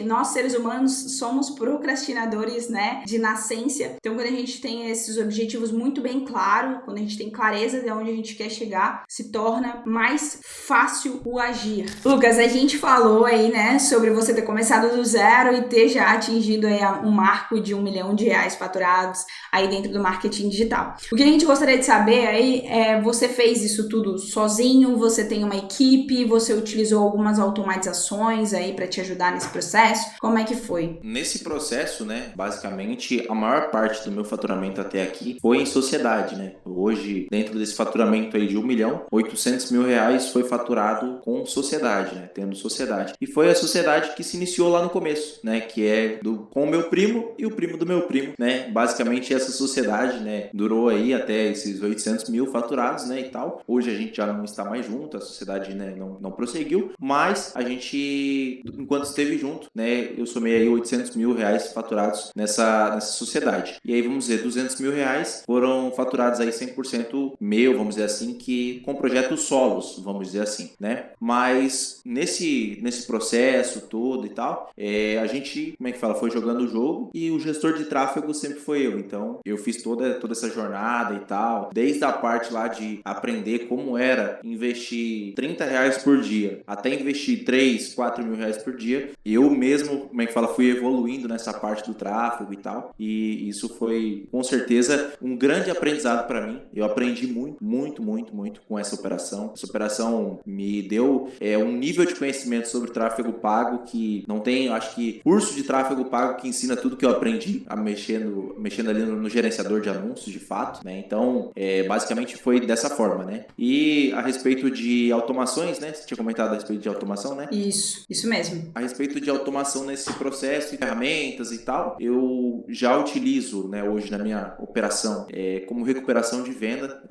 Nós seres humanos somos procrastinadores, né, de nascença. Então, quando a gente tem esses objetivos muito bem claros, quando a gente tem clareza de onde a gente quer chegar, se torna mais fácil o agir. Lucas, a gente falou aí, né, sobre você ter começado do zero e ter já atingido aí um marco de R$1 milhão faturados aí dentro do marketing digital. O que a gente gostaria de saber aí você fez isso tudo sozinho? Você tem uma equipe? Você utilizou algumas automatizações aí para te ajudar nesse processo? Como é que foi? Nesse processo, né, basicamente, a maior parte do meu faturamento até aqui foi em sociedade, né? Hoje, dentro desse faturamento aí de 1.800.000 reais foi faturado com sociedade, né? Tendo sociedade. E foi a sociedade que se iniciou lá no começo, né? Que é com o meu primo e o primo do meu primo, né? Basicamente, essa sociedade, né, durou aí até esses 800 mil faturados, né, e tal. Hoje a gente já não está mais junto, a sociedade, né, não prosseguiu, mas a gente, enquanto esteve junto, né, eu somei aí 800 mil reais faturados nessa sociedade. E aí, vamos dizer, 200 mil reais foram faturados aí 100% meu, vamos dizer assim, que com projetos solos, vamos dizer assim, né? Mas nesse processo todo e tal, a gente, como é que fala, foi jogando o jogo e o gestor de tráfego sempre foi eu. Então, eu fiz toda essa jornada e tal, desde a parte lá de aprender como era investir 30 reais por dia, até investir 3, 4 mil reais por dia. Eu mesmo, como é que fala, fui evoluindo nessa parte do tráfego e tal, e isso foi, com certeza, um grande aprendizado para mim. Eu aprendi muito com essa operação. Essa operação me deu um nível de conhecimento sobre tráfego pago que não tem, acho que, curso de tráfego pago que ensina tudo que eu aprendi a mexendo ali no gerenciador de anúncios, de fato, né? Então, basicamente foi dessa forma, né? E a respeito de automações, né? Você tinha comentado a respeito de automação, né? Isso mesmo. A respeito de automação nesse processo, ferramentas e tal, eu já utilizo, né, hoje na minha operação como recuperação de venda,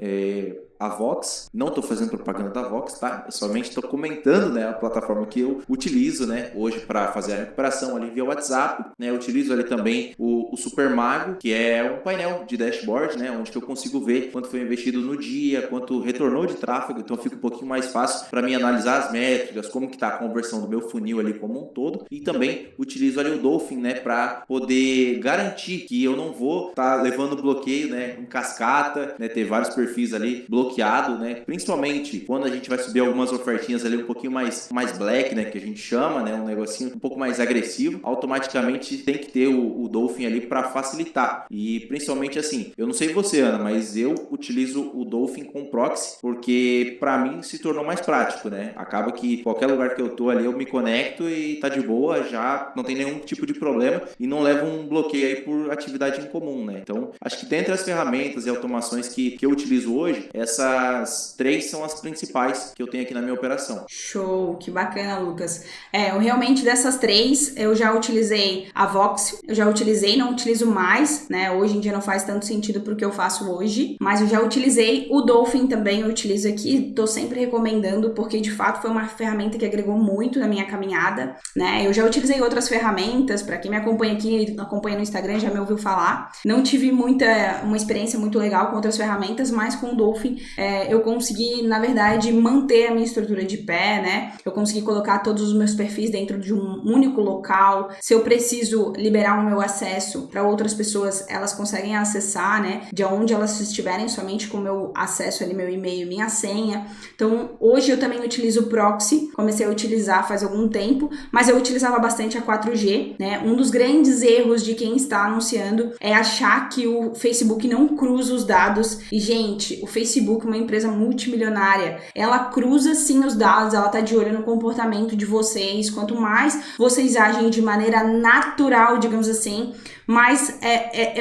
a Vox. Não estou fazendo propaganda da Vox, tá? Eu somente estou comentando, né, a plataforma que eu utilizo, né, hoje para fazer a recuperação ali via WhatsApp, né? Eu utilizo ali também o Supermago, que é um painel de dashboard, né, onde que eu consigo ver quanto foi investido no dia, quanto retornou de tráfego, então fica um pouquinho mais fácil para mim analisar as métricas, como que está a conversão do meu funil ali como um todo, e também utilizo ali o Dolphin, né, para poder garantir que eu não vou estar levando bloqueio, né, em cascata, né, ter vários perfis ali bloqueado, né, principalmente quando a gente vai subir algumas ofertinhas ali um pouquinho mais black, né, que a gente chama, né, um negocinho um pouco mais agressivo, automaticamente tem que ter o Dolphin ali para facilitar. E principalmente assim, eu não sei você, Ana, mas eu utilizo o Dolphin com proxy porque para mim se tornou mais prático, né? Acaba que qualquer lugar que eu tô ali eu me conecto e tá de boa, já não tem nenhum tipo de problema e não leva um bloqueio aí por atividade em comum, né? Então, acho que dentre as ferramentas e automações que eu utilizo hoje, essas 3 são as principais que eu tenho aqui na minha operação. Show, que bacana, Lucas. Eu realmente dessas 3, eu já utilizei a Vox, eu já utilizei, não utilizo mais, né? Hoje em dia não faz tanto sentido pro que eu faço hoje, mas eu já utilizei o Dolphin também, eu utilizo aqui, tô sempre recomendando, porque de fato foi uma ferramenta que agregou muito na minha caminhada, né? Eu já utilizei outras ferramentas, para quem me acompanha aqui, acompanha no Instagram, já me ouviu falar. Não tive uma experiência muito legal com outras ferramentas, mas com o Dolphin eu consegui, na verdade, manter a minha estrutura de pé, né? Eu consegui colocar todos os meus perfis dentro de um único local. Se eu preciso liberar o meu acesso para outras pessoas, elas conseguem acessar, né? De onde elas estiverem, somente com o meu acesso ali, meu e-mail, minha senha. Então, hoje eu também utilizo o proxy, comecei a utilizar faz algum tempo, mas eu utilizava bastante a 4G, né? Um dos grandes erros de quem está anunciando é achar que o Facebook não cruza os dados. E, gente, o Facebook, uma empresa multimilionária, ela cruza sim os dados, ela tá de olho no comportamento de vocês. Quanto mais vocês agem de maneira natural, digamos assim, mais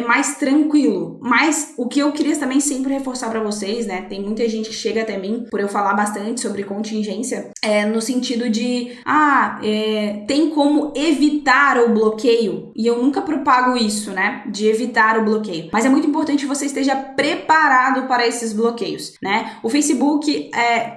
mais tranquilo. Mas o que eu queria também sempre reforçar para vocês, né? Tem muita gente que chega até mim por eu falar bastante sobre contingência, no sentido de tem como evitar o bloqueio, e eu nunca propago isso, né? De evitar o bloqueio. Mas é muito importante que você esteja preparado para esses bloqueios, né? O Facebook,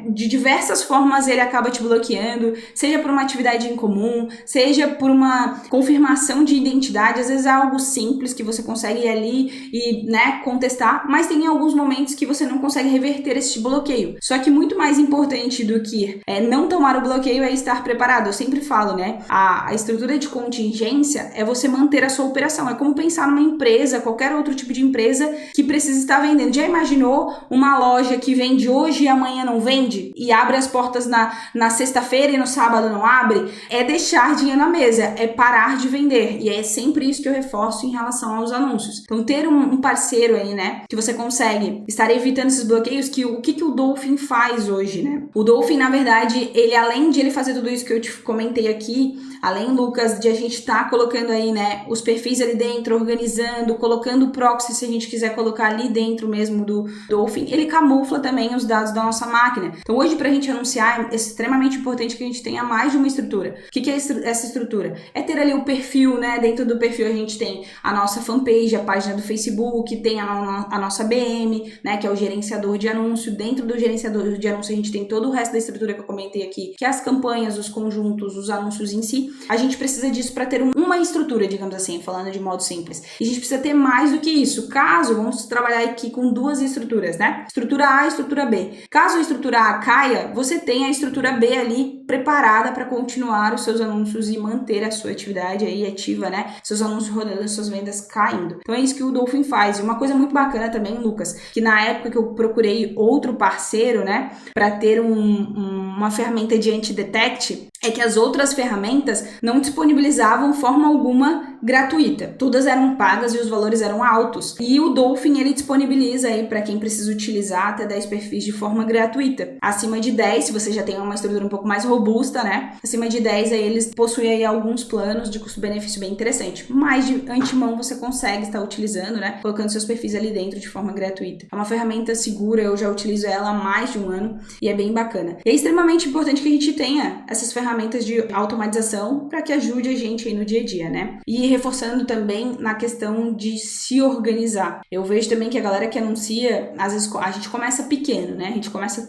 de diversas formas, ele acaba te bloqueando, seja por uma atividade em comum, seja por uma confirmação de identidade, às vezes é algo simples que você consegue ir ali e, né, contestar, mas tem alguns momentos que você não consegue reverter esse bloqueio. Só que muito mais importante do que não tomar o bloqueio é estar preparado. Eu sempre falo, né, a estrutura de contingência é você manter a sua operação. É como pensar numa empresa, qualquer outro tipo de empresa que precisa estar vendendo. Já imaginou uma loja que vende hoje e amanhã não vende? E abre as portas na sexta-feira e no sábado não abre? É deixar dinheiro na mesa, é parar de vender. E é sempre isso que eu reforço. esforço em relação aos anúncios. Então, ter um parceiro aí, né, que você consegue estar evitando esses bloqueios, o que o Dolphin faz hoje, né? O Dolphin, na verdade, ele além de ele fazer tudo isso que eu te comentei aqui, além, Lucas, de a gente estar colocando aí, né, os perfis ali dentro, organizando, colocando o proxy, se a gente quiser colocar ali dentro mesmo do Dolphin, ele camufla também os dados da nossa máquina. Então, hoje, para a gente anunciar, é extremamente importante que a gente tenha mais de uma estrutura. O que é essa estrutura? É ter ali o perfil, né? Dentro do perfil a gente tem a nossa fanpage, a página do Facebook, tem a nossa BM, né, que é o gerenciador de anúncio. Dentro do gerenciador de anúncio a gente tem todo o resto da estrutura que eu comentei aqui, que é as campanhas, os conjuntos, os anúncios em si. A gente precisa disso para ter uma estrutura, digamos assim, falando de modo simples. E a gente precisa ter mais do que isso. Caso, vamos trabalhar aqui com duas estruturas, né? Estrutura A e estrutura B. Caso a estrutura A caia, você tem a estrutura B ali preparada para continuar os seus anúncios e manter a sua atividade aí ativa, né? Seus anúncios rodando, suas vendas caindo. Então é isso que o Dolphin faz. E uma coisa muito bacana também, Lucas, que na época que eu procurei outro parceiro, né, para ter uma ferramenta de anti-detect, é que as outras ferramentas não disponibilizavam forma alguma gratuita. Todas eram pagas e os valores eram altos. E o Dolphin, ele disponibiliza aí para quem precisa utilizar até 10 perfis de forma gratuita. Acima de 10, se você já tem uma estrutura um pouco mais robusta, né? Acima de 10, aí eles possuem aí alguns planos de custo-benefício bem interessante. Mas de antemão você consegue estar utilizando, né? Colocando seus perfis ali dentro de forma gratuita. É uma ferramenta segura, eu já utilizo ela há mais de um ano e é bem bacana. E é extremamente importante que a gente tenha essas ferramentas de automatização para que ajude a gente aí no dia a dia, né? E reforçando também na questão de se organizar. Eu vejo também que a galera que anuncia, às vezes a gente começa pequeno, né? A gente começa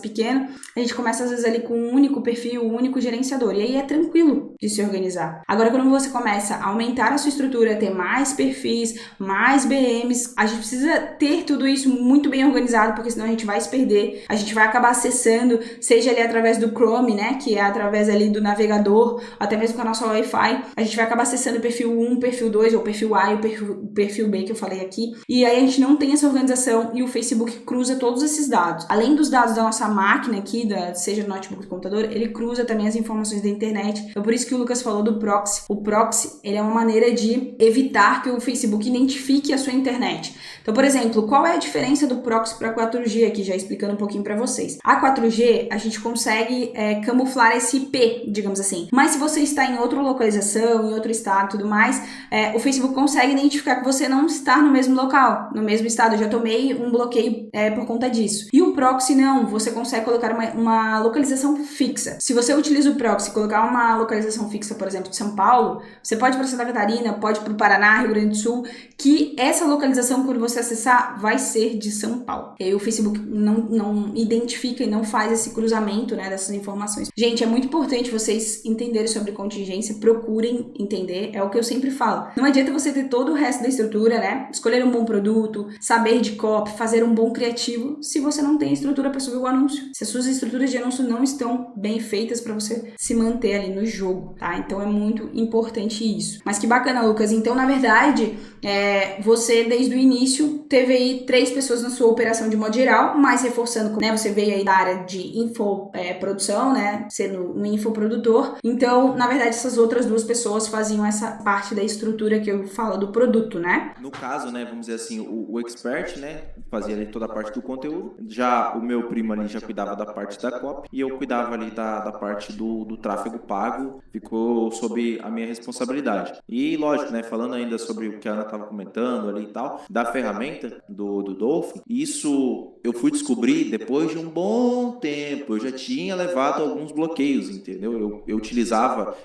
pequeno, a gente começa às vezes ali com um único perfil, um único gerenciador, e aí é tranquilo de se organizar. Agora, quando você começa a aumentar a sua estrutura, ter mais perfis, mais BMs, a gente precisa ter tudo isso muito bem organizado, porque senão a gente vai se perder, a gente vai acabar acessando, seja ali através do Chrome, né, que é através ali do navegador, até mesmo com a nossa Wi-Fi, a gente vai acabar acessando o perfil 1, o perfil 2, ou o perfil A e o perfil B que eu falei aqui, e aí a gente não tem essa organização e o Facebook cruza todos esses dados. Além dos dados da nossa máquina aqui, seja do notebook do computador, ele cruza também as informações da internet. Então por isso que o Lucas falou do proxy. O proxy, ele é uma maneira de evitar que o Facebook identifique a sua internet. Então, por exemplo, qual é a diferença do proxy para 4G aqui, já explicando um pouquinho para vocês. A 4G, a gente consegue camuflar esse IP, digamos assim. Mas se você está em outra localização, em outro estado e tudo mais, o Facebook consegue identificar que você não está no mesmo local, no mesmo estado. Eu já tomei um bloqueio por conta disso. E o proxy não, você consegue colocar uma localização fixa. Se você utiliza o proxy e colocar uma localização fixa, por exemplo, de São Paulo, você pode ir para Santa Catarina, pode ir para o Paraná, Rio Grande do Sul, que essa localização, quando você acessar, vai ser de São Paulo. E aí o Facebook não identifica e não faz esse cruzamento, né, dessas informações. Gente, é muito importante vocês entenderem sobre contingência, procurem entender, é o que eu sempre falo. Não adianta você ter todo o resto da estrutura, né, escolher um bom produto, saber de copy, fazer um bom criativo, se você não tem estrutura para subir o anúncio. Se as suas estruturas de anúncio não estão bem feitas para você se manter ali no jogo, tá? Então é muito importante isso. Mas que bacana, Lucas. Então, na verdade, você desde o início teve aí 3 pessoas na sua operação de modo geral, mas reforçando, né, você veio aí da área de infoprodução, né, sendo um infoprodutor. Então, na verdade, essas outras 2 pessoas faziam essa parte da estrutura que eu falo do produto, né? No caso, né, vamos dizer assim, o expert, né, fazia ali toda a parte do conteúdo. Já o meu primo ali já cuidava da parte da copy e eu cuidava ali da parte do tráfego pago, ficou sob a minha responsabilidade. E lógico, né, falando ainda sobre o que a Ana estava comentando ali e tal, da ferramenta do Dolphin, isso eu fui descobrir depois de um bom tempo. Eu já tinha levado alguns bloqueios, entendeu? Eu utilizava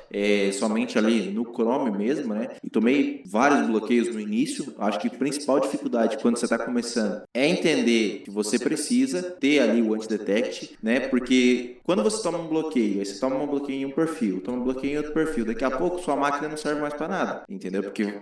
somente ali no Chrome mesmo, né, e tomei vários bloqueios no início. Acho que a principal dificuldade quando você está começando é entender que você precisa ter ali o anti-detect, né, porque quando você toma um bloqueio, aí você toma um bloqueio em um perfil, toma um bloqueio em outro perfil, daqui a pouco sua máquina não serve mais para nada, entendeu? Porque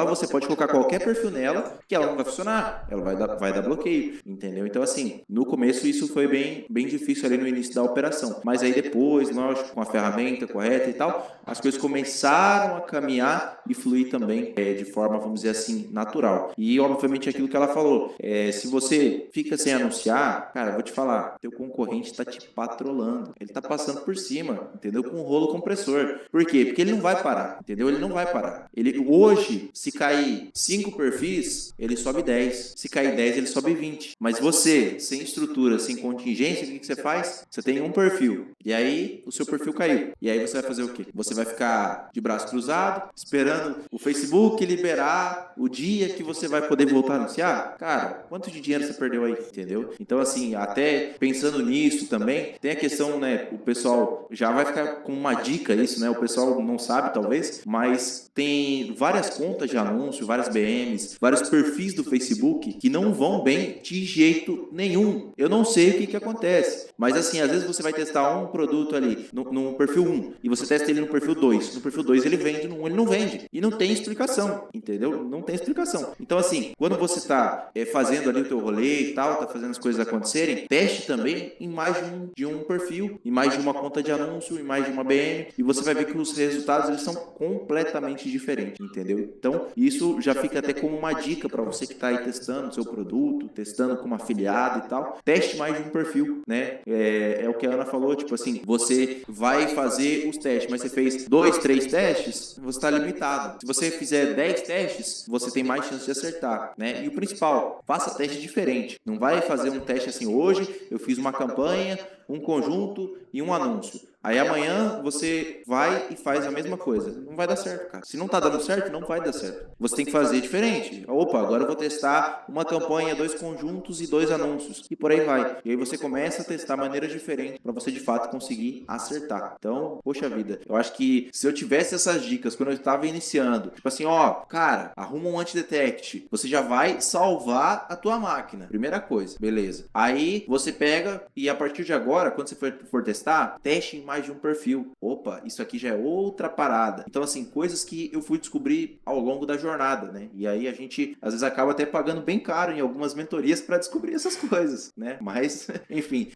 você pode colocar qualquer perfil nela que ela não vai funcionar, ela vai dar bloqueio, entendeu? Então assim, no começo isso foi bem difícil ali no início da operação, mas aí depois, lógico, com a ferramenta correta e tal, as coisas começaram a caminhar e fluir também de forma, vamos dizer assim, natural. E, obviamente, aquilo que ela falou, se você fica sem anunciar, cara, eu vou te falar, teu concorrente está te patrolando, ele está passando por cima, entendeu? Com um rolo compressor. Por quê? Porque ele não vai parar, entendeu? Ele não vai parar. Ele, hoje, se cair 5 perfis, ele sobe 10. Se cair 10, ele sobe 20. Mas você, sem estrutura, sem contingência, o que você faz? Você tem um perfil. E aí, o seu perfil caiu. E aí, você vai fazer o quê? Você vai ficar de braço cruzado, esperando o Facebook liberar o dia que você vai poder voltar a anunciar? Cara, quanto de dinheiro você perdeu aí? Entendeu? Então, assim, até pensando nisso também, tem a questão, né? O pessoal já vai ficar com uma dica isso, né? O pessoal não sabe, talvez, mas tem várias contas de anúncio, várias BMs, vários perfis do Facebook que não vão bem de jeito nenhum. Eu não sei o que acontece, mas assim, às vezes você vai testar um produto ali no perfil 1 e você testa ele no perfil 2. No perfil 2 ele vende, no 1 ele não vende. E não tem explicação, entendeu? Não tem explicação. Então assim, quando você está fazendo ali o teu rolê e tal, tá fazendo as coisas acontecerem, teste também em mais de um perfil, em mais de uma conta de anúncio, em mais de uma BM, e você vai ver que os resultados eles são completamente diferentes, entendeu? Então, isso já fica até como uma dica para você que está aí testando o seu produto, testando como afiliado e tal. Teste mais de um perfil, né? É o que a Ana falou, tipo assim, você vai fazer os testes, mas você fez 2, 3 testes, você está limitado. Se você fizer 10 testes, você tem mais chance de acertar, né? E o principal, faça teste diferente. Não vai fazer um teste assim, hoje eu fiz uma campanha, um conjunto e um anúncio. Aí amanhã você vai e faz a mesma coisa. Não vai dar certo, cara. Se não tá dando certo, não vai dar certo. Você tem que fazer diferente. Opa, agora eu vou testar uma campanha, 2 conjuntos e 2 anúncios. E por aí vai. E aí você começa a testar maneiras diferentes para você de fato conseguir acertar. Então, poxa vida, eu acho que se eu tivesse essas dicas quando eu estava iniciando, tipo assim, ó, cara, arruma um anti-detect. Você já vai salvar a tua máquina. Primeira coisa, beleza. Aí você pega e a partir de agora, quando você for testar, teste em mais de um perfil. Opa, isso aqui já é outra parada. Então, assim, coisas que eu fui descobrir ao longo da jornada, né? E aí a gente, às vezes, acaba até pagando bem caro em algumas mentorias para descobrir essas coisas, né? Mas, enfim,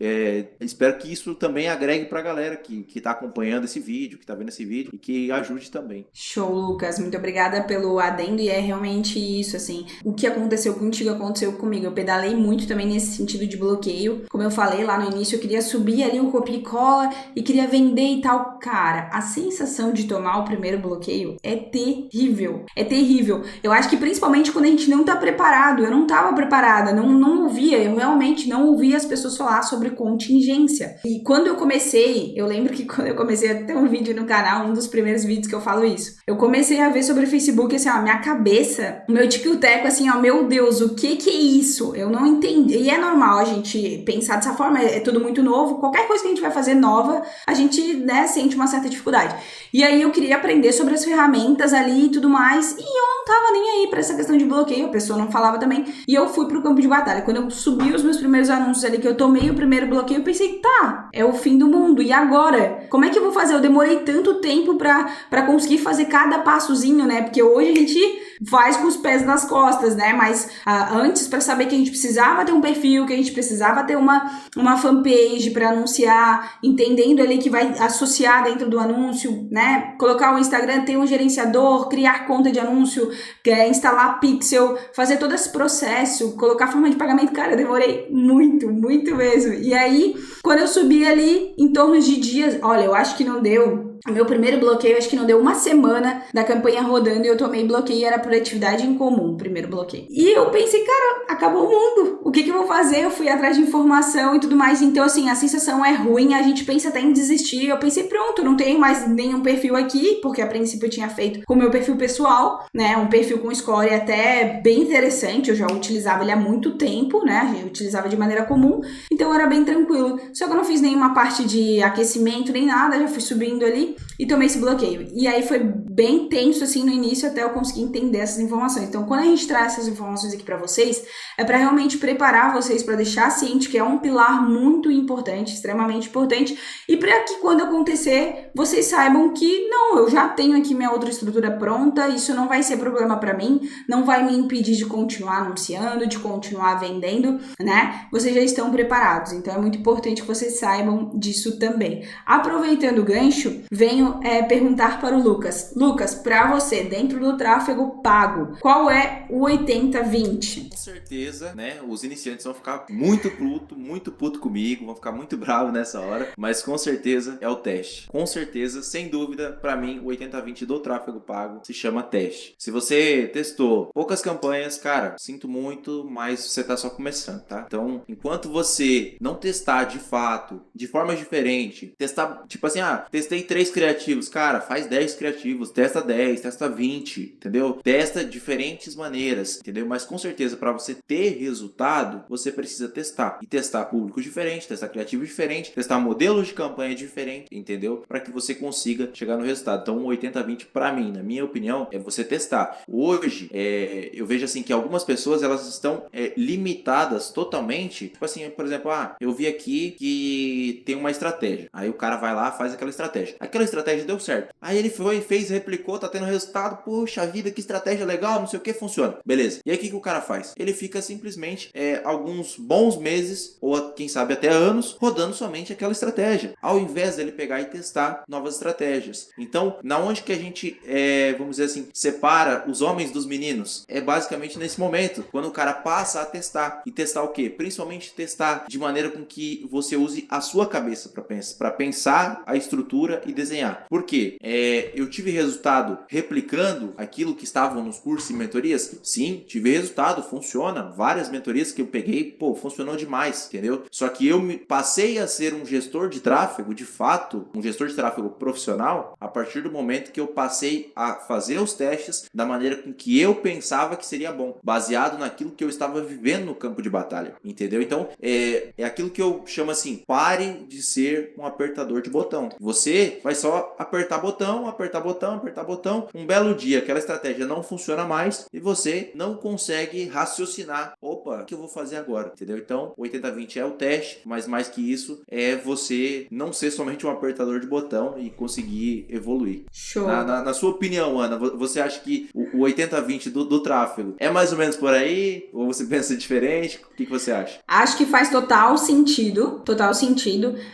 espero que isso também agregue pra galera que tá acompanhando esse vídeo, que tá vendo esse vídeo e que ajude também. Show, Lucas. Muito obrigada pelo adendo e é realmente isso, assim. O que aconteceu contigo aconteceu comigo. Eu pedalei muito também nesse sentido de bloqueio. Como eu falei lá no início, eu queria subir ali um copia e cola e queria vender e tal. Cara, a sensação de tomar o primeiro bloqueio é terrível. É terrível. Eu acho que principalmente quando a gente não tá preparado. Eu não tava preparada, não ouvia. Eu realmente não ouvia as pessoas falar sobre contingência. E quando eu comecei, eu lembro que quando eu comecei a ter um vídeo no canal, um dos primeiros vídeos que eu falo isso, eu comecei a ver sobre o Facebook, assim, ó, minha cabeça, o meu tico-teco, assim, ó, meu Deus, o que é isso? Eu não entendi. E é normal a gente pensar dessa forma, é tudo muito novo. Qualquer coisa que a gente vai fazer nova, a gente, né, sente uma certa dificuldade. E aí eu queria aprender sobre as ferramentas ali e tudo mais, e eu não tava nem aí pra essa questão de bloqueio, a pessoa não falava também, e eu fui pro campo de batalha. Quando eu subi os meus primeiros anúncios ali, que eu tomei o primeiro bloqueio, eu pensei, tá, é o fim do mundo, e agora? Como é que eu vou fazer? Eu demorei tanto tempo pra conseguir fazer cada passozinho, né, porque hoje a gente faz com os pés nas costas, né, mas antes, pra saber que a gente precisava ter um perfil, que a gente precisava ter uma fanpage pra anunciar, entendendo ali que vai associar dentro do anúncio, né, colocar o Instagram, ter um gerenciador, criar conta de anúncio, instalar pixel, fazer todo esse processo, colocar forma de pagamento, cara, eu demorei muito mesmo. E aí, quando eu subi ali, em torno de dias, olha, eu acho que não deu. O meu primeiro bloqueio, acho que não deu uma semana da campanha rodando e eu tomei bloqueio, era por atividade em comum, o primeiro bloqueio. E eu pensei, cara, acabou o mundo, o que eu vou fazer? Eu fui atrás de informação e tudo mais, então assim, a sensação é ruim, a gente pensa até em desistir. Eu pensei, pronto, não tenho mais nenhum perfil aqui, porque a princípio eu tinha feito com o meu perfil pessoal, né, um perfil com score até bem interessante, eu já utilizava ele há muito tempo, né, eu utilizava de maneira comum, então era bem tranquilo. Só que eu não fiz nenhuma parte de aquecimento nem nada, já fui subindo ali. e tomei esse bloqueio. E aí foi bem tenso assim no início até eu conseguir entender essas informações. Então, quando a gente traz essas informações aqui para vocês, é para realmente preparar vocês, para deixar ciente que é um pilar muito importante, extremamente importante, e para que quando acontecer, vocês saibam que não, eu já tenho aqui minha outra estrutura pronta, isso não vai ser problema para mim, não vai me impedir de continuar anunciando, de continuar vendendo, né? Vocês já estão preparados, então é muito importante que vocês saibam disso também. Aproveitando o gancho, venho perguntar para o Lucas. Lucas, para você, dentro do tráfego pago, qual é o 80-20? Com certeza, né? Os iniciantes vão ficar muito puto comigo, vão ficar muito bravos nessa hora, mas com certeza é o teste. Com certeza, sem dúvida, para mim, o 80-20 do tráfego pago se chama teste. Se você testou poucas campanhas, cara, sinto muito, mas você tá só começando, tá? Então, enquanto você não testar de fato, de forma diferente, testar, tipo assim, testei 3 criativos, cara, faz 10 criativos, testa 10, testa 20, entendeu? Testa diferentes maneiras, entendeu? Mas com certeza, para você ter resultado, você precisa testar. E testar público diferente, testar criativo diferente, testar modelos de campanha diferente, entendeu? Para que você consiga chegar no resultado. Então, o 80-20 para mim, na minha opinião, é você testar. Hoje, eu vejo assim que algumas pessoas, elas estão limitadas totalmente. Tipo assim, por exemplo, eu vi aqui que tem uma estratégia. Aí o cara vai lá, faz aquela estratégia. Aquela estratégia deu certo. Aí ele foi, fez, replicou, tá tendo resultado. Poxa vida, que estratégia legal, não sei o que, funciona. Beleza. E aí o que o cara faz? Ele fica simplesmente alguns bons meses, ou quem sabe até anos, rodando somente aquela estratégia. Ao invés dele pegar e testar novas estratégias. Então, na onde que a gente, vamos dizer assim, separa os homens dos meninos? É basicamente nesse momento, quando o cara passa a testar. E testar o quê? Principalmente testar de maneira com que você use a sua cabeça para pensar a estrutura e desenhar. Por quê? Eu tive resultado replicando aquilo que estavam nos cursos e mentorias? Sim, tive resultado, funciona. Várias mentorias que eu peguei, funcionou demais, entendeu? Só que eu passei a ser um gestor de tráfego, de fato, um gestor de tráfego profissional, a partir do momento que eu passei a fazer os testes da maneira com que eu pensava que seria bom, baseado naquilo que eu estava vivendo no campo de batalha, entendeu? Então, é aquilo que eu chamo assim, pare de ser um apertador de botão. Você vai só apertar botão, um belo dia aquela estratégia não funciona mais e você não consegue raciocinar, opa, o que eu vou fazer agora, entendeu? Então, o 80-20 é o teste, mas mais que isso, é você não ser somente um apertador de botão e conseguir evoluir. Show! Na sua opinião, Ana, você acha que o 80-20 do tráfego é mais ou menos por aí? Ou você pensa diferente? O que você acha? Acho que faz total sentido.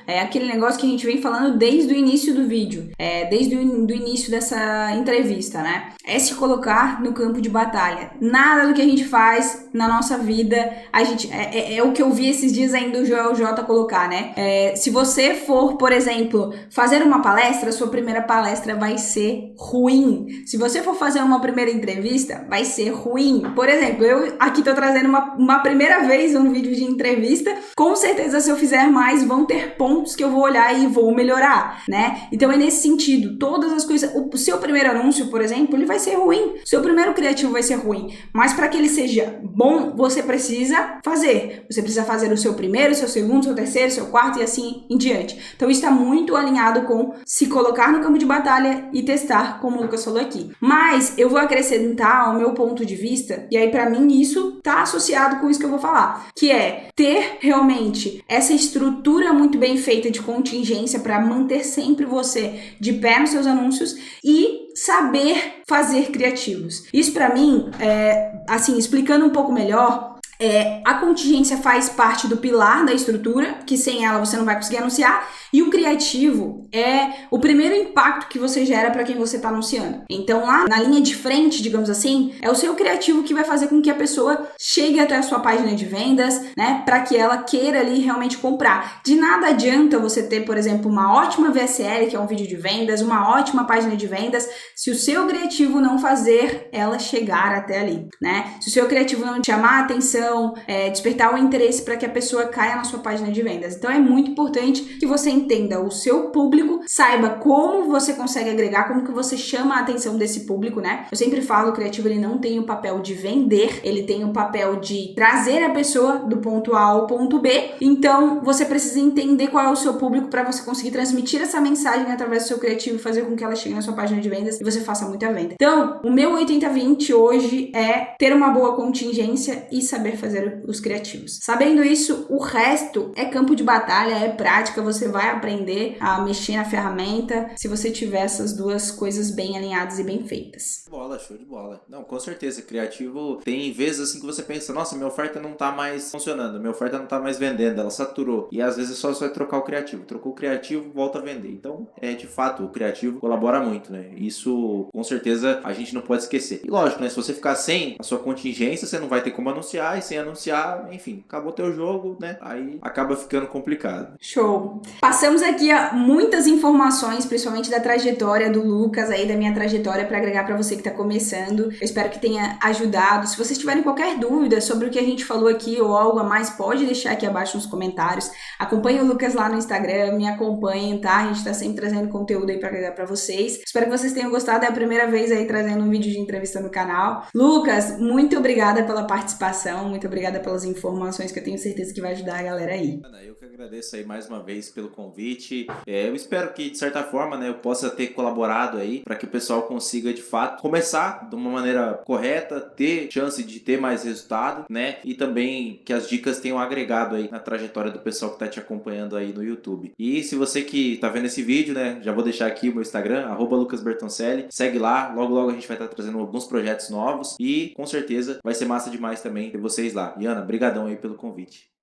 É aquele negócio que a gente vem falando desde o início do vídeo, desde o início dessa entrevista, né? É se colocar no campo de batalha. Nada do que a gente faz na nossa vida, a gente é o que eu vi esses dias ainda o Joel J colocar, né? Se você for, por exemplo, fazer uma palestra, sua primeira palestra vai ser ruim. Se você for fazer uma primeira entrevista, vai ser ruim. Por exemplo, eu aqui tô trazendo uma primeira vez um vídeo de entrevista. Com certeza, se eu fizer mais, vão ter pontos que eu vou olhar e vou melhorar, né? Então é nesse sentido. Todas as coisas... O seu primeiro anúncio, por exemplo, ele vai ser ruim. O seu primeiro criativo vai ser ruim. Mas para que ele seja bom, você precisa fazer. Você precisa fazer o seu primeiro, o seu segundo, o seu terceiro, o seu quarto e assim em diante. Então isso está muito alinhado com se colocar no campo de batalha e testar, como o Lucas falou aqui. Mas eu vou acrescentar o meu ponto de vista, e aí para mim isso tá associado com isso que eu vou falar, que é ter realmente essa estrutura muito bem feita de contingência para manter sempre você de pé nos seus anúncios e saber fazer criativos. Isso para mim, assim, explicando um pouco melhor, a contingência faz parte do pilar da estrutura, que sem ela você não vai conseguir anunciar, e o criativo é o primeiro impacto que você gera para quem você está anunciando. Então lá na linha de frente, digamos assim, é o seu criativo que vai fazer com que a pessoa chegue até a sua página de vendas, né, para que ela queira ali realmente comprar. De nada adianta você ter, por exemplo, uma ótima VSL, que é um vídeo de vendas, uma ótima página de vendas, se o seu criativo não fazer ela chegar até ali, né? Se o seu criativo não chamar a atenção, despertar o interesse para que a pessoa caia na sua página de vendas. Então é muito importante que você entenda o seu público, saiba como você consegue agregar, como que você chama a atenção desse público, né? Eu sempre falo, o criativo ele não tem o papel de vender, ele tem o papel de trazer a pessoa do ponto A ao ponto B. Então, você precisa entender qual é o seu público para você conseguir transmitir essa mensagem através do seu criativo e fazer com que ela chegue na sua página de vendas e você faça muita venda. Então, o meu 80-20 hoje é ter uma boa contingência e saber fazer os criativos. Sabendo isso, o resto é campo de batalha, é prática, você vai aprender a mexer na ferramenta se você tiver essas duas coisas bem alinhadas e bem feitas. Show de bola. Não, com certeza, criativo tem vezes assim que você pensa, nossa, minha oferta não tá mais funcionando, minha oferta não tá mais vendendo, ela saturou. E às vezes é só você trocar o criativo. Trocou o criativo, volta a vender. Então, de fato, o criativo colabora muito, né? Isso, com certeza, a gente não pode esquecer. E lógico, né? Se você ficar sem a sua contingência, você não vai ter como anunciar, e sem anunciar, enfim, acabou teu jogo, né? Aí acaba ficando complicado. Show! Passamos aqui muitas informações, principalmente da trajetória do Lucas, aí da minha trajetória, para agregar para você que tá começando. Eu espero que tenha ajudado. Se vocês tiverem qualquer dúvida sobre o que a gente falou aqui ou algo a mais, pode deixar aqui abaixo nos comentários. Acompanhe o Lucas lá no Instagram, me acompanhem, tá? A gente tá sempre trazendo conteúdo aí para agregar para vocês. Espero que vocês tenham gostado. É a primeira vez aí trazendo um vídeo de entrevista no canal. Lucas, muito obrigada pela participação, muito obrigada pelas informações que eu tenho certeza que vai ajudar a galera aí. Ana, eu que agradeço aí mais uma vez pelo convite. Eu espero que, de certa forma, né, eu possa ter colaborado aí para que o pessoal consiga, de fato, começar de uma maneira correta, ter chance de ter mais resultado, né? E também que as dicas tenham agregado aí na trajetória do pessoal que tá te acompanhando aí no YouTube. E se você que tá vendo esse vídeo, né, já vou deixar aqui o meu Instagram, @lucasbertoncelli. Segue lá, logo logo a gente vai estar trazendo alguns projetos novos e com certeza vai ser massa demais também ter vocês lá. E Ana, brigadão aí pelo convite.